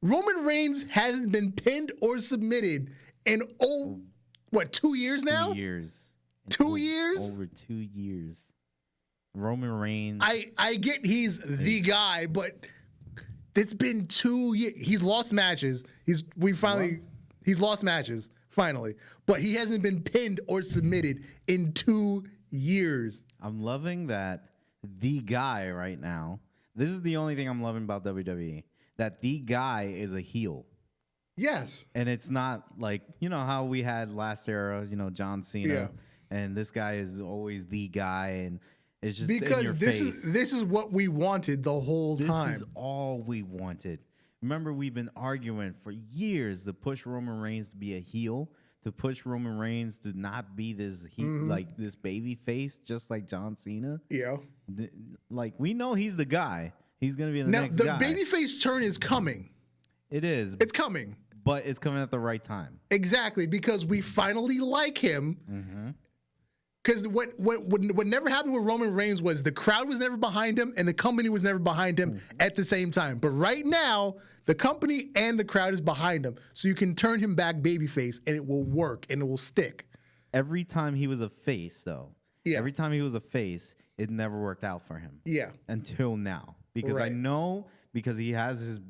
Roman Reigns hasn't been pinned or submitted in 2 years now? 2 years. 2 years? Over 2 years. Roman Reigns. I get he's the guy, but it's been 2 years. He's lost matches. He's lost matches, finally. But he hasn't been pinned or submitted in 2 years. I'm loving that the guy right now, this is the only thing I'm loving about WWE, that the guy is a heel. Yes. And it's not like, you know how we had last era, John Cena, and this guy is always the guy, and it's just because in your face. This is what we wanted the whole time. This is all we wanted. Remember, we've been arguing for years to push Roman Reigns to be a heel, to push Roman Reigns to not be this like this baby face, just like John Cena. Yeah. Like, we know he's the guy. He's gonna be the next guy. Now the babyface turn is coming. It is. It's coming. But it's coming at the right time. Exactly, because we finally like him. Because what never happened with Roman Reigns was the crowd was never behind him and the company was never behind him at the same time. But right now, the company and the crowd is behind him. So you can turn him back babyface and it will work and it will stick. Every time he was a face, though. Yeah. Every time he was a face, it never worked out for him. Yeah. Until now. Because I know, because he has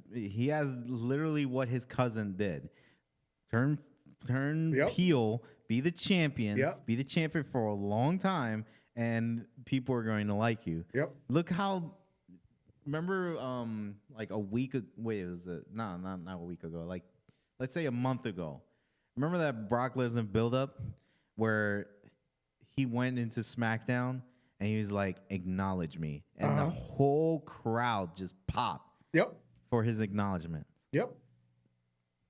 literally what his cousin did. Turn heel, be the champion, be the champion for a long time, and people are going to like you. Yep. Look how, remember, like a week, wait, it was not a week ago, like, let's say a month ago. Remember that Brock Lesnar build-up where he went into SmackDown and he was like, acknowledge me. And the whole crowd just popped for his acknowledgement. Yep.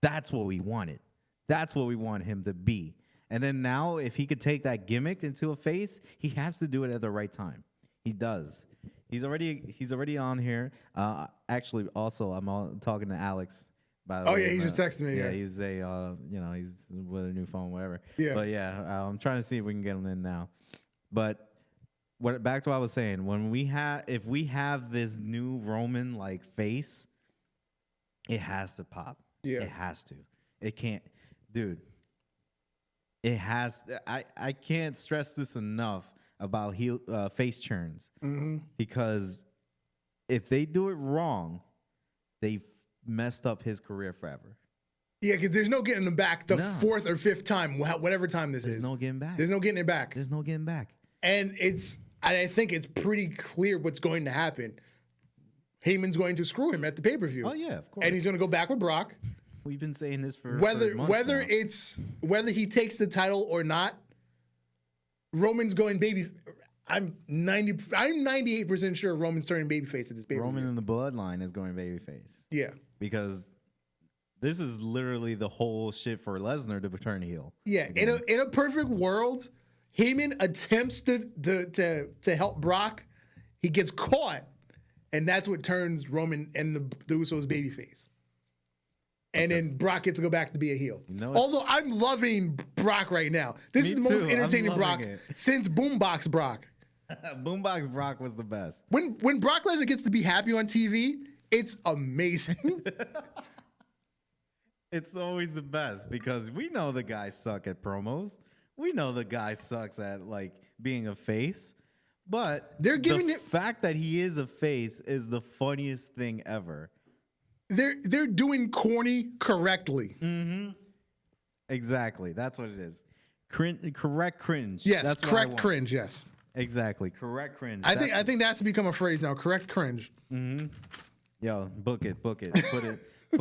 That's what we wanted. That's what we want him to be. And then now, if he could take that gimmick into a face, he has to do it at the right time. He does. He's already on here. Actually, also, I'm talking to Alex. By the way, he just texted me. Yeah, he's he's with a new phone, whatever. Yeah. But yeah, I'm trying to see if we can get him in now. But back to what I was saying, if we have this new Roman like face, it has to pop. Yeah. It has to. It can't, dude. It has. I can't stress this enough about face turns, because if they do it wrong, they've messed up his career forever. Yeah, because there's no getting him back the fourth or fifth time, whatever time this is. There's no getting back. There's no getting it back. There's no getting back. And I think it's pretty clear what's going to happen. Heyman's going to screw him at the pay-per-view. Oh yeah, of course. And he's going to go back with Brock. We've been saying this for whether months now. whether he takes the title or not, Roman's going baby. I'm 98% sure Roman's turning babyface at this pay-per-view. Roman in the bloodline is going babyface. Yeah, because this is literally the whole shit for Lesnar to turn heel. Yeah, again. in a perfect world, Heyman attempts to help Brock. He gets caught, and that's what turns Roman and the Usos babyface. And then Brock gets to go back to be a heel. Although I'm loving Brock right now. This is the most entertaining Brock since Boombox Brock. Boombox Brock was the best. When Brock Lesnar gets to be happy on TV, it's amazing. It's always the best because we know the guys suck at promos. We know the guy sucks at like being a face. But they're giving the fact that he is a face is the funniest thing ever. They're doing corny correctly. Mm-hmm. Exactly. That's what it is. Correct cringe. Yes, that's correct cringe, yes. Exactly. Correct cringe. I think that has to become a phrase now. Correct cringe. Mm-hmm. Yo, book it. Put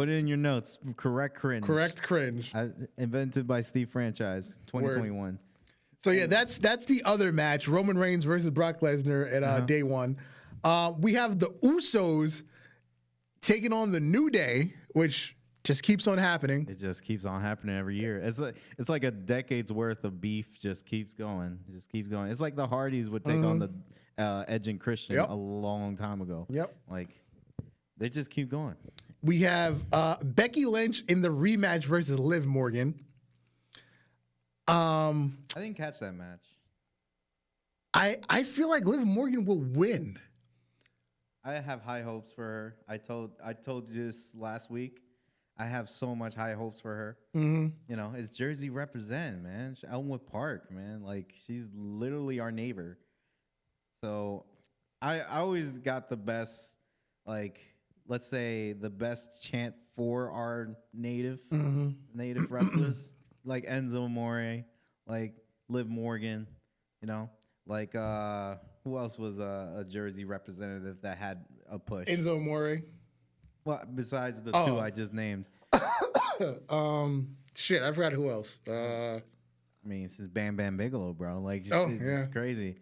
it in your notes. Correct cringe. Correct cringe. Invented by Steve Franchise, 2021. Word. So yeah, that's the other match: Roman Reigns versus Brock Lesnar at day one. We have the Usos taking on the New Day, which just keeps on happening. It just keeps on happening every year. It's like a decade's worth of beef just keeps going. It just keeps going. It's like the Hardys would take on the Edge and Christian a long time ago. Yep. Like they just keep going. We have Becky Lynch in the rematch versus Liv Morgan. I didn't catch that match. I feel like Liv Morgan will win. I have high hopes for her. I told you this last week. I have so much high hopes for her. Mm-hmm. You know, it's Jersey represent, man. Elmwood Park, man. Like she's literally our neighbor. So I always got the best, like let's say the best chant for our native wrestlers, like Enzo Amore, like Liv Morgan, you know, like who else was a Jersey representative that had a push? Enzo Amore. Well, besides the two I just named. Shit, I forgot who else. I mean, this is Bam Bam Bigelow, bro. Like, it's crazy.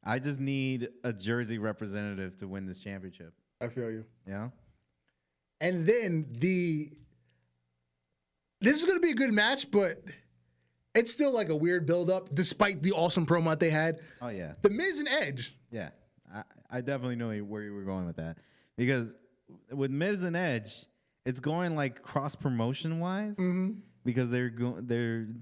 I just need a Jersey representative to win this championship. I feel you. Yeah. And then this is going to be a good match, but it's still like a weird build-up, despite the awesome promo that they had. Oh, yeah. The Miz and Edge. Yeah. I definitely know where you were going with that. Because with Miz and Edge, it's going like cross-promotion wise because they're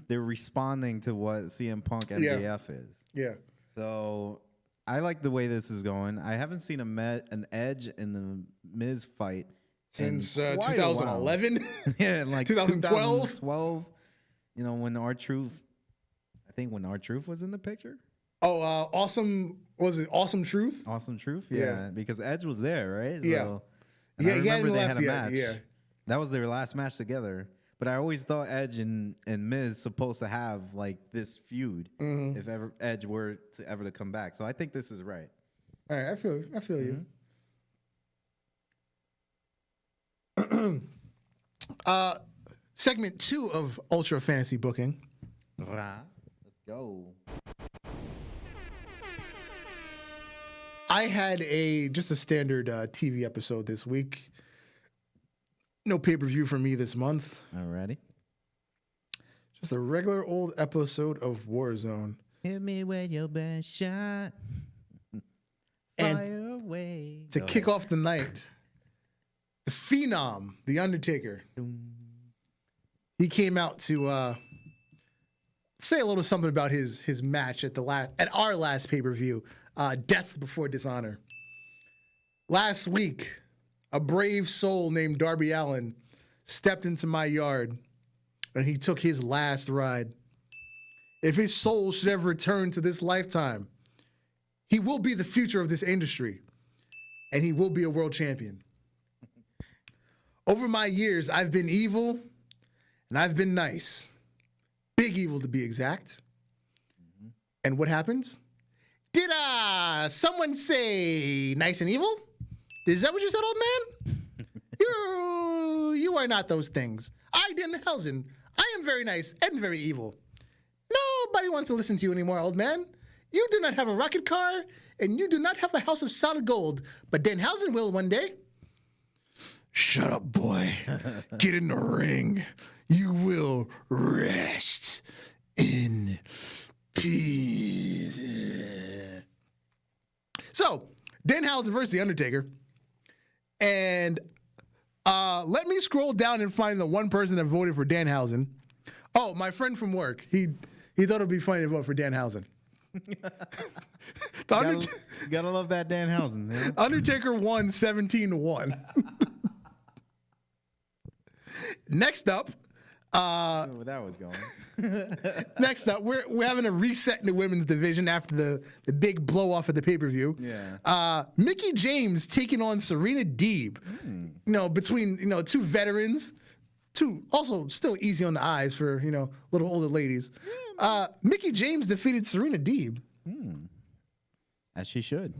responding to what CM Punk MJF is. Yeah. So I like the way this is going. I haven't seen an Edge and the Miz fight since 2011. Yeah, like 2012. 2012. You know, when R-Truth, I think when R-Truth was in the picture. Oh, Awesome. Was it Awesome Truth? Awesome Truth, yeah. Because Edge was there, right? So, yeah. I remember they had a match. Yeah. That was their last match together. But I always thought Edge and Miz supposed to have like this feud if ever Edge were to ever to come back. So I think this is right. All right, I feel you. Segment 2 of Ultra Fantasy Booking. Let's go. I had just a standard TV episode this week. No pay-per-view for me this month. Alrighty. Just a regular old episode of Warzone. Hit me with your best shot. Fire away. To kick off the night, the Phenom, The Undertaker. He came out to say a little something about his match at our last pay-per-view, Death Before Dishonor. Last week, a brave soul named Darby Allin stepped into my yard and he took his last ride. If his soul should ever return to this lifetime, he will be the future of this industry and he will be a world champion. Over my years, I've been evil and I've been nice. Big evil to be exact. And what happens? Did someone say nice and evil? Is that what you said, old man? You are not those things. I, Denhausen, I am very nice and very evil. Nobody wants to listen to you anymore, old man. You do not have a rocket car, and you do not have a house of solid gold, but Denhausen will one day. Shut up, boy. Get in the ring. You will rest in peace. So, Denhausen versus The Undertaker. And let me scroll down and find the one person that voted for Danhausen. Oh, my friend from work. He thought it would be funny to vote for Danhausen. Gotta love that Danhausen. Man. Undertaker won 17-1. Next up, Where that was going. we're having a reset in the women's division after the big blow off at the pay-per-view. Yeah. Mickey James taking on Serena Deeb. Between two veterans, two also still easy on the eyes for little older ladies. Mickey James defeated Serena Deeb. As she should.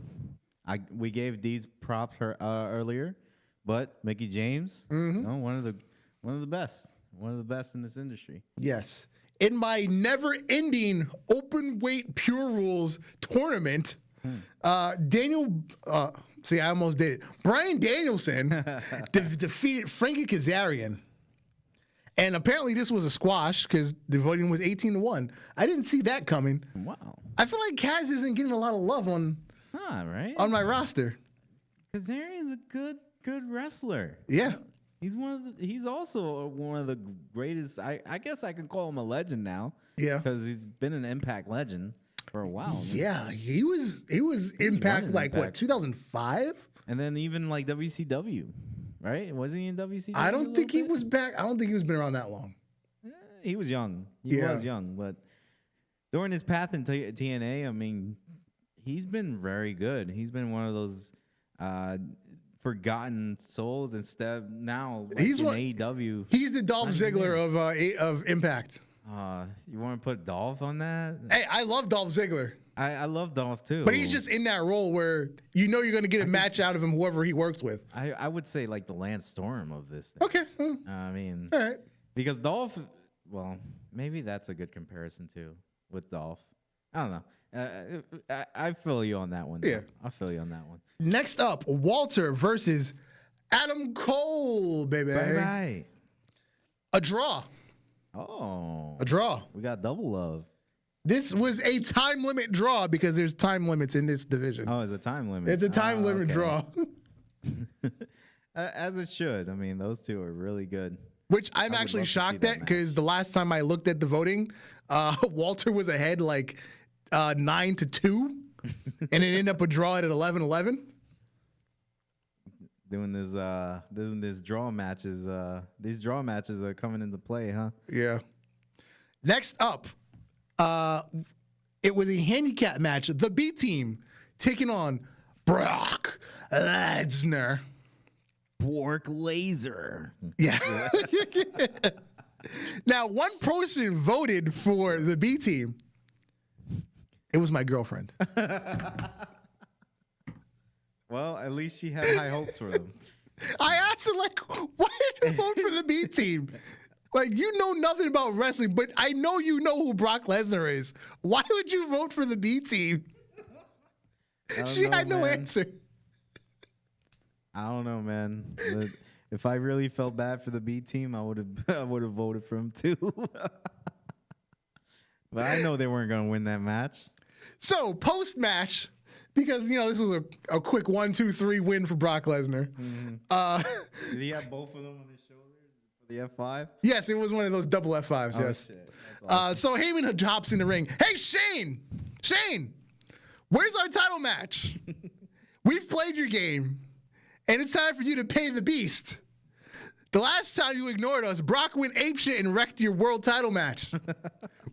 We gave Deeb's props earlier, but Mickey James, one of the best. One of the best in this industry. Yes. In my never-ending open weight pure rules tournament, I almost did it. Bryan Danielson defeated Frankie Kazarian. And apparently this was a squash because the voting was 18-1. I didn't see that coming. Wow. I feel like Kaz isn't getting a lot of love on my roster. Kazarian's a good wrestler. Yeah. He's also one of the greatest. I guess I can call him a legend now. Yeah, because he's been an Impact legend for a while. Yeah, he was Impact like Impact. what 2005, and then even like WCW, right? Wasn't he in WCW? I don't think he was back. I don't think he was been around that long. He was young. He was young, but during his path in TNA, I mean, he's been very good. He's been one of those. Forgotten souls instead now he's in what, AEW. He's the Dolph Ziggler of Impact. You want to put Dolph on that? Hey, I love Dolph Ziggler. I love Dolph too. But he's just in that role where you're going to get a match out of him, whoever he works with. I would say like the Lance Storm of this thing. Okay. I mean, all right. Because Dolph, well, maybe that's a good comparison too with Dolph. I don't know. I feel you on that one. Yeah. I feel you on that one. Next up, Walter versus Adam Cole, baby. Bye-bye. A draw. Oh. A draw. We got double love. This was a time limit draw because there's time limits in this division. Oh, it's a time limit. It's a time limit draw. As it should. I mean, those two are really good. Which I'm actually shocked at because the last time I looked at the voting, Walter was ahead like 9-2, and it ended up a draw at 11-11. Doing this draw matches. These draw matches are coming into play, huh? Yeah. Next up, it was a handicap match. The B team taking on Brock Lesnar. Bork Laser. Yeah. Now, one person voted for the B team. It was my girlfriend. Well, at least she had high hopes for them. I asked her, like, why did you vote for the B team? Like, you know nothing about wrestling, but I know you know who Brock Lesnar is. Why would you vote for the B team? She had no answer. I don't know, man. But if I really felt bad for the B team, I would have voted for him too. But I know they weren't going to win that match. So post match, because this was a quick 1-2-3 win for Brock Lesnar. Mm-hmm. Did he have both of them on his shoulders for the F5? Yes, it was one of those double F5s. Oh, yes. Shit. Awesome. So Heyman hops in the ring. Hey, Shane, where's our title match? We've played your game, and it's time for you to pay the beast. The last time you ignored us, Brock went apeshit and wrecked your world title match.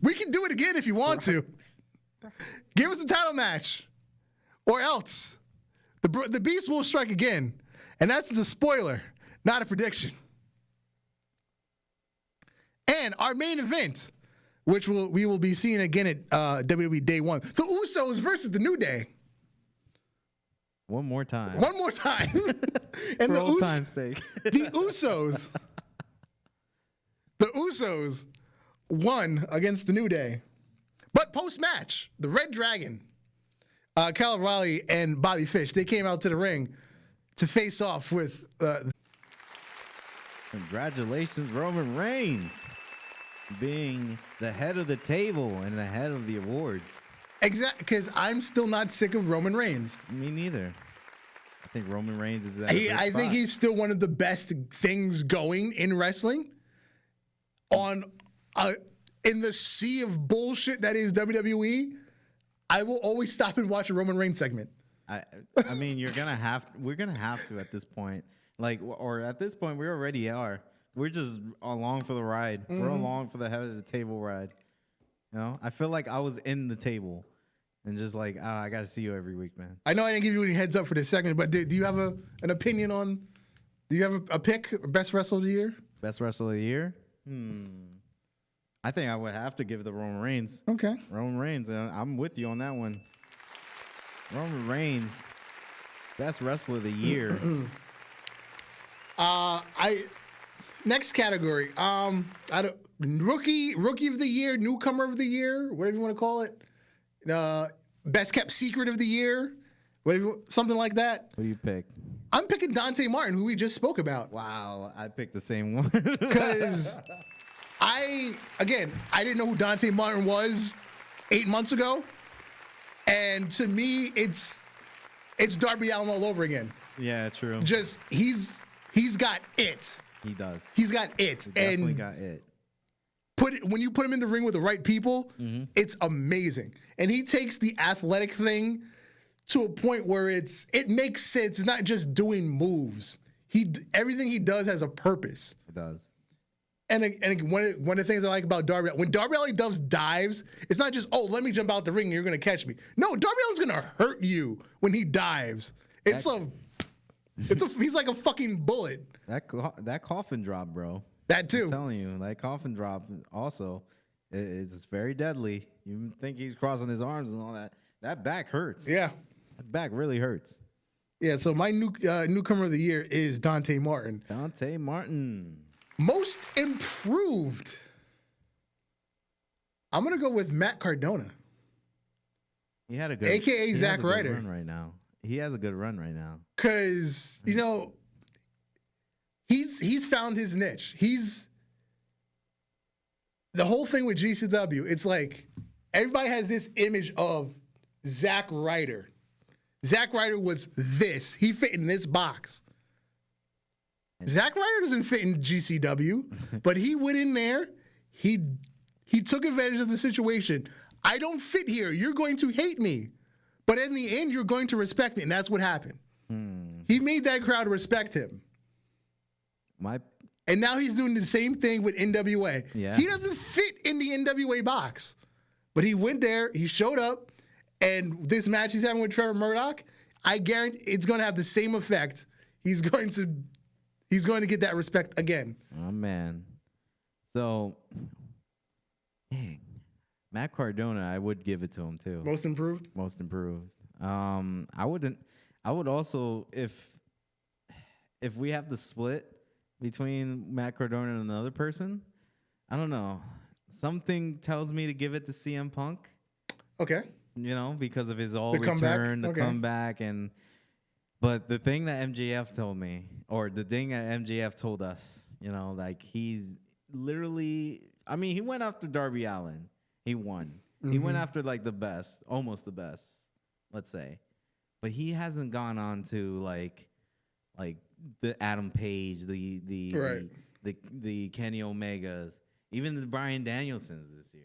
We can do it again if you want to. Give us a title match, or else the beast will strike again. And that's the spoiler, not a prediction. And our main event, which we will be seeing again at WWE Day 1, the Usos versus the New Day. One more time. And for old time's sake. The Usos won against the New Day. But post-match, the Red Dragon, Kyle O'Reilly and Bobby Fish, they came out to the ring to face off with... Congratulations, Roman Reigns, being the head of the table and the head of the awards. Exactly, because I'm still not sick of Roman Reigns. Me neither. I think Roman Reigns is I think he's still one of the best things going in wrestling. In the sea of bullshit that is WWE, I will always stop and watch a Roman Reigns segment. I mean, we're gonna have to at this point. Like, or at this point, we already are. We're just along for the ride. Mm-hmm. We're along for the head of the table ride. You know, I feel like I was in the table, and just like, oh, I got to see you every week, man. I know I didn't give you any heads up for this segment, but do you have an opinion on? Do you have a pick, best wrestler of the year? Best wrestler of the year? I think I would have to give it to Roman Reigns. Okay. Roman Reigns. I'm with you on that one. Roman Reigns, best wrestler of the year. Next category. Rookie of the year, newcomer of the year, whatever you want to call it. Best kept secret of the year, something like that. Who do you pick? I'm picking Dante Martin, who we just spoke about. Wow, I picked the same one. Because I didn't know who Dante Martin was 8 months ago, and to me, it's Darby Allin all over again. Yeah, true. Just he's got it. He does. He's got it. He definitely got it. When you put him in the ring with the right people, it's amazing. And he takes the athletic thing to a point where it makes sense. It's not just doing moves. Everything he does has a purpose. It does. And one of the things I like about Darby, when Darby Allin does dives, it's not just, oh, let me jump out the ring and you're going to catch me. No, Darby Allin's going to hurt you when he dives. He's like a fucking bullet. That coffin drop, bro. That too. I'm telling you, that coffin drop also is very deadly. You think he's crossing his arms and all that. That back hurts. Yeah. That back really hurts. Yeah, so my newcomer of the year is Dante Martin. Dante Martin. Most improved. I'm going to go with Matt Cardona. He had a good AKA Zack Ryder. Run right now. He has a good run right now. Because, he's found his niche. The whole thing with GCW, it's like everybody has this image of Zack Ryder. Zack Ryder was this. He fit in this box. Zack Ryder doesn't fit in GCW, but he went in there. He took advantage of the situation. I don't fit here. You're going to hate me. But in the end, you're going to respect me. And that's what happened. He made that crowd respect him. And now he's doing the same thing with NWA. Yeah. He doesn't fit in the NWA box. But he went there, he showed up, and this match he's having with Trevor Murdoch, I guarantee it's going to have the same effect. He's going to get that respect again. Oh, man. So, dang. Matt Cardona, I would give it to him, too. Most improved? Most improved. I would also, if we have the split between Matt Cardona and another person, I don't know. Something tells me to give it to CM Punk. Okay. Because of his comeback? Okay. Comeback, but the thing that MJF told me, or the thing that MJF told us, like he's literally, he went after Darby Allin. He won. He went after like the best, almost the best, let's say. But he hasn't gone on to like the Adam Page, the Kenny Omegas, even the Bryan Danielsons this year.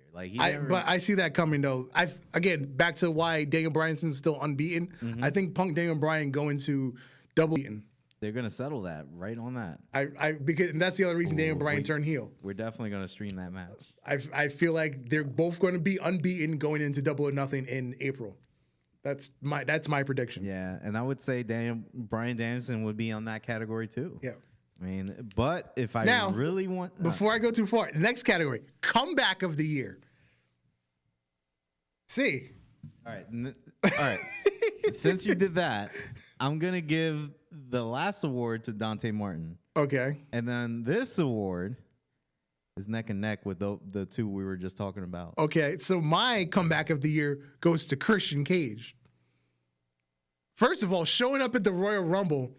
But I see that coming though. Again, back to why Daniel Bryanson's still unbeaten. I think Punk, Daniel Bryan going to double beaten. They're gonna settle that right on that. Because that's the other reason Daniel Bryan turned heel. We're definitely gonna stream that match. I feel like they're both going to be unbeaten going into Double or Nothing in April. That's my prediction. Yeah, and I would say Bryan Danielson would be on that category too. Yeah. But if I really want... Before I go too far, next category, comeback of the year. See? All right. Since you did that, I'm going to give the last award to Dante Martin. Okay. And then this award is neck and neck with the two we were just talking about. Okay, so my comeback of the year goes to Christian Cage. First of all, showing up at the Royal Rumble,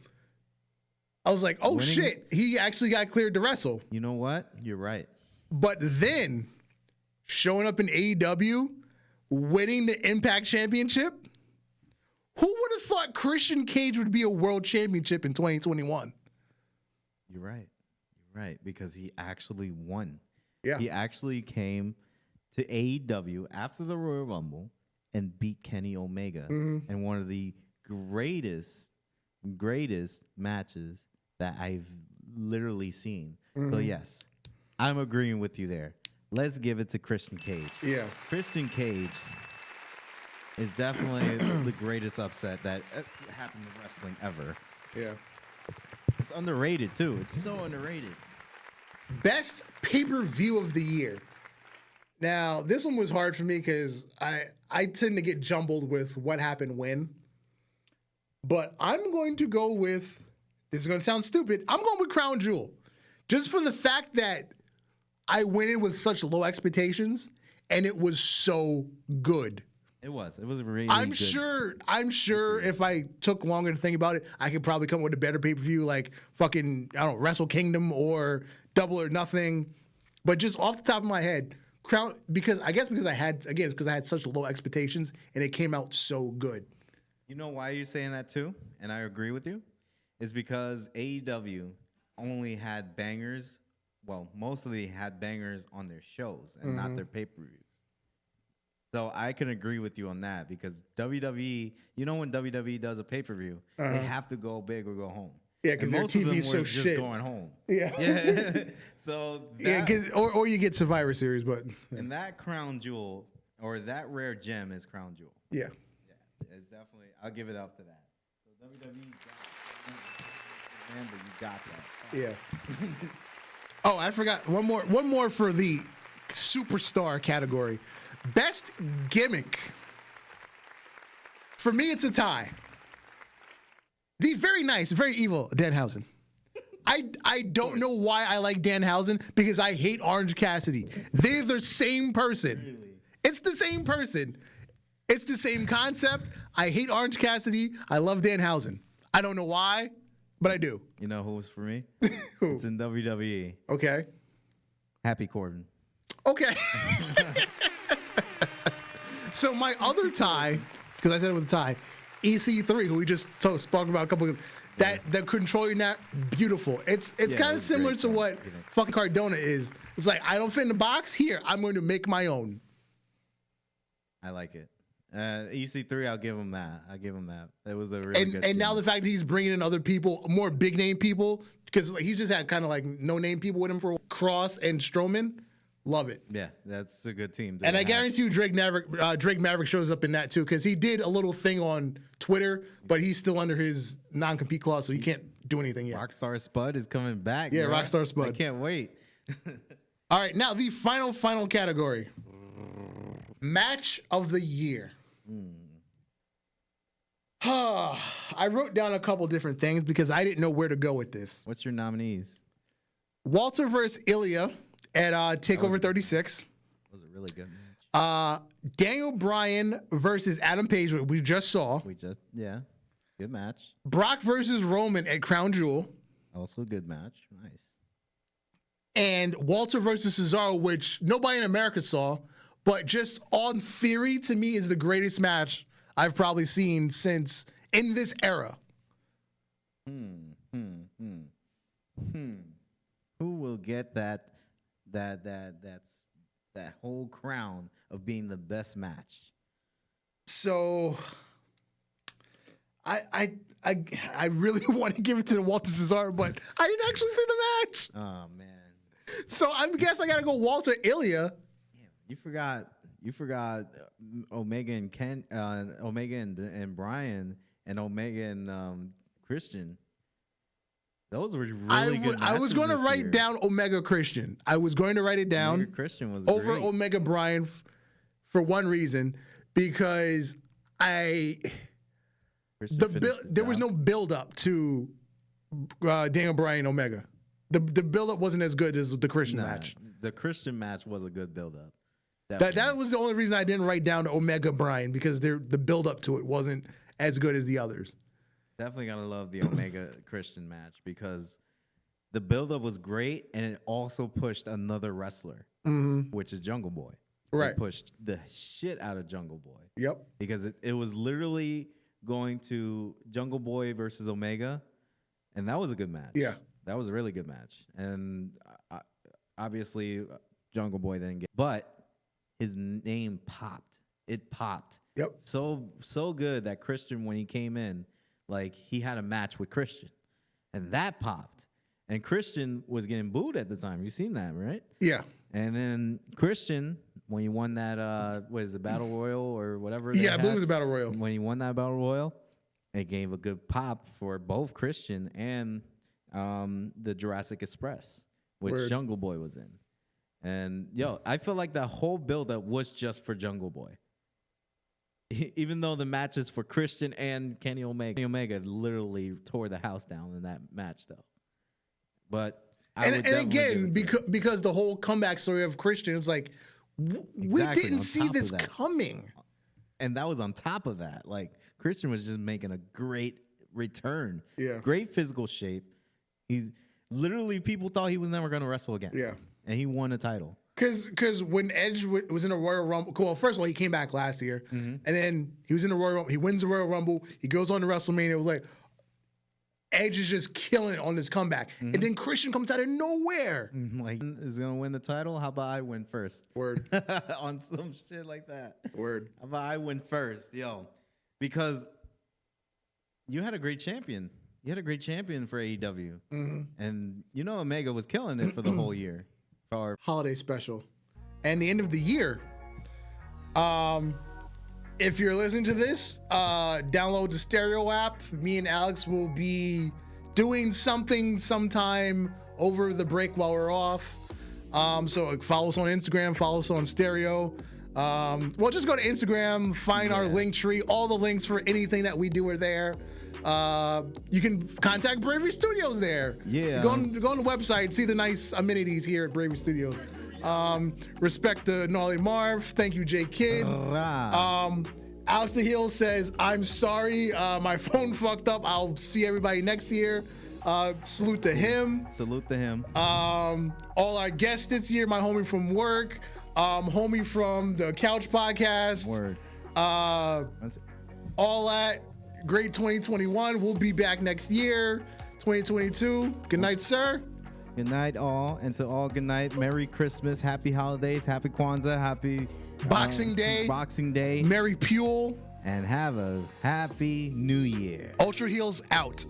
I was like, oh, shit, he actually got cleared to wrestle. You know what? You're right. But then, showing up in AEW, winning the Impact Championship, who would have thought Christian Cage would be a world championship in 2021? You're right. You're right, because he actually won. Yeah. He actually came to AEW after the Royal Rumble and beat Kenny Omega in one of the greatest matches that I've literally seen. So yes, I'm agreeing with you there. Let's give it to Christian Cage. Yeah. Christian Cage is definitely the greatest upset that happened in wrestling ever. Yeah. It's underrated too. It's so underrated. Best pay-per-view of the year. Now, this one was hard for me because I tend to get jumbled with what happened when. But I'm going to go with, this is going to sound stupid, I'm going with Crown Jewel. Just for the fact that I went in with such low expectations and it was so good. It was really I'm good. I'm sure if I took longer to think about it, I could probably come up with a better pay-per-view like fucking, I don't know, Wrestle Kingdom or Double or Nothing. But just off the top of my head, Crown, because I had such low expectations and it came out so good. You know why you're saying that too? And I agree with you. Is because AEW only had bangers. Well, mostly had bangers on their shows and not their pay-per-views. So I can agree with you on that because WWE, you know, when WWE does a pay-per-view, they have to go big or go home. Yeah, because their TV is so just shit. Going home. Yeah. Yeah. So that, yeah, or you get Survivor Series, but and that Crown Jewel or that rare gem is Crown Jewel. Yeah. Yeah, it's definitely. I'll give it up to that. So WWE, remember you got that. Yeah. Oh, I forgot one more for the superstar category. Best gimmick. For me, it's a tie. The very nice, very evil Danhausen. I don't know why I like Danhausen because I hate Orange Cassidy. They're the same person. Really? It's the same person. It's the same concept. I hate Orange Cassidy. I love Danhausen. I don't know why, but I do. You know who's for me? Who? It's in WWE. Okay. Happy Corbin. Okay. So my other tie, because I said it was a tie, EC3, who we just spoke about a couple of, the controlling that, beautiful. It's kind of similar to what fucking Cardona is. It's like, I don't fit in the box. Here, I'm going to make my own. I like it. EC3, I'll give him that. It was a really good And now the fact that he's bringing in other people, more big name people, because he's just had kind of like no name people with him for Cross and Strowman. Love it. Yeah, that's a good team. And I guarantee you Drake Maverick shows up in that too, because he did a little thing on Twitter, but he's still under his non-compete clause, so he can't do anything yet. Rockstar Spud is coming back. Yeah, bro. Rockstar Spud. I can't wait. All right, now the final category. Match of the year. I wrote down a couple different things because I didn't know where to go with this. What's your nominees? Walter versus Ilya at TakeOver 36. Was a really good match. Daniel Bryan versus Adam Page, what we just saw. Good match. Brock versus Roman at Crown Jewel. Also a good match. Nice. And Walter versus Cesaro, which nobody in America saw, but just on theory, to me, is the greatest match I've probably seen since in this era. Who will get that whole crown of being the best match? So I really want to give it to Walter Cesaro, but I didn't actually see the match. Oh man. So I guess I gotta go Walter Ilya. Damn, you forgot Omega and Omega and Bryan and Omega and Christian. Those were really good matches. I was going to write down Omega Christian. I was going to write it down. Omega Christian was over great. Omega Bryan for one reason, because there was no build up to Daniel Bryan Omega. The build up wasn't as good as the Christian match. The Christian match was a good build up. That was the only reason I didn't write down Omega Bryan, because the build up to it wasn't as good as the others. Definitely gotta love the Omega Christian match because the build-up was great, and it also pushed another wrestler, which is Jungle Boy. Right, it pushed the shit out of Jungle Boy. Yep, because it was literally going to Jungle Boy versus Omega, and that was a good match. Yeah, that was a really good match, and obviously Jungle Boy didn't get, but his name popped. It popped Yep. So good that Christian, when he came in, like he had a match with Christian, and that popped. And Christian was getting booed at the time. You seen that, right? Yeah. And then Christian, when he won that, what is it, Battle Royal or whatever? Yeah, I believe it was a Battle Royal. When he won that Battle Royal, it gave a good pop for both Christian and the Jurassic Express, which Word. Jungle Boy was in. And I feel like the whole buildup was just for Jungle Boy. Even though the matches for Christian and Kenny Omega literally tore the house down in that match, though. But and again, because the whole comeback story of Christian is like, we didn't see this coming. And that was on top of that. Like, Christian was just making a great return. Yeah. Great physical shape. He's literally, people thought he was never going to wrestle again. Yeah. And he won a title. Because when Edge was in the Royal Rumble, well, first of all, he came back last year. And then he was in the Royal Rumble. He wins the Royal Rumble. He goes on to WrestleMania. It was like, Edge is just killing it on this comeback. And then Christian comes out of nowhere. Like, is going to win the title? How about I win first? Word. On some shit like that. Word. How about I win first? Because you had a great champion. You had a great champion for AEW. And Omega was killing it for the whole year. For holiday special. And the end of the year. If you're listening to this, download the Stereo app. Me and Alex will be doing something sometime over the break while we're off. So follow us on Instagram, follow us on Stereo. Well, just go to Instagram, find our link tree. All the links for anything that we do are there. You can contact Bravery Studios there. Yeah. Go on the website, see the nice amenities here at Bravery Studios. Respect to Gnarly Marv. Thank you, J Kid. Alex the Heelz says, I'm sorry, my phone fucked up. I'll see everybody next year. Salute to him. Salute to him. All our guests this year, my homie from work, homie from the Couch Podcast. Word. All that. Great 2021. We'll be back next year, 2022. Good night, sir. Good night, all. And to all, good night. Merry Christmas. Happy holidays. Happy Kwanzaa. Happy Boxing Day. Boxing Day. Merry Pule. And have a happy new year. Ultra Heels out.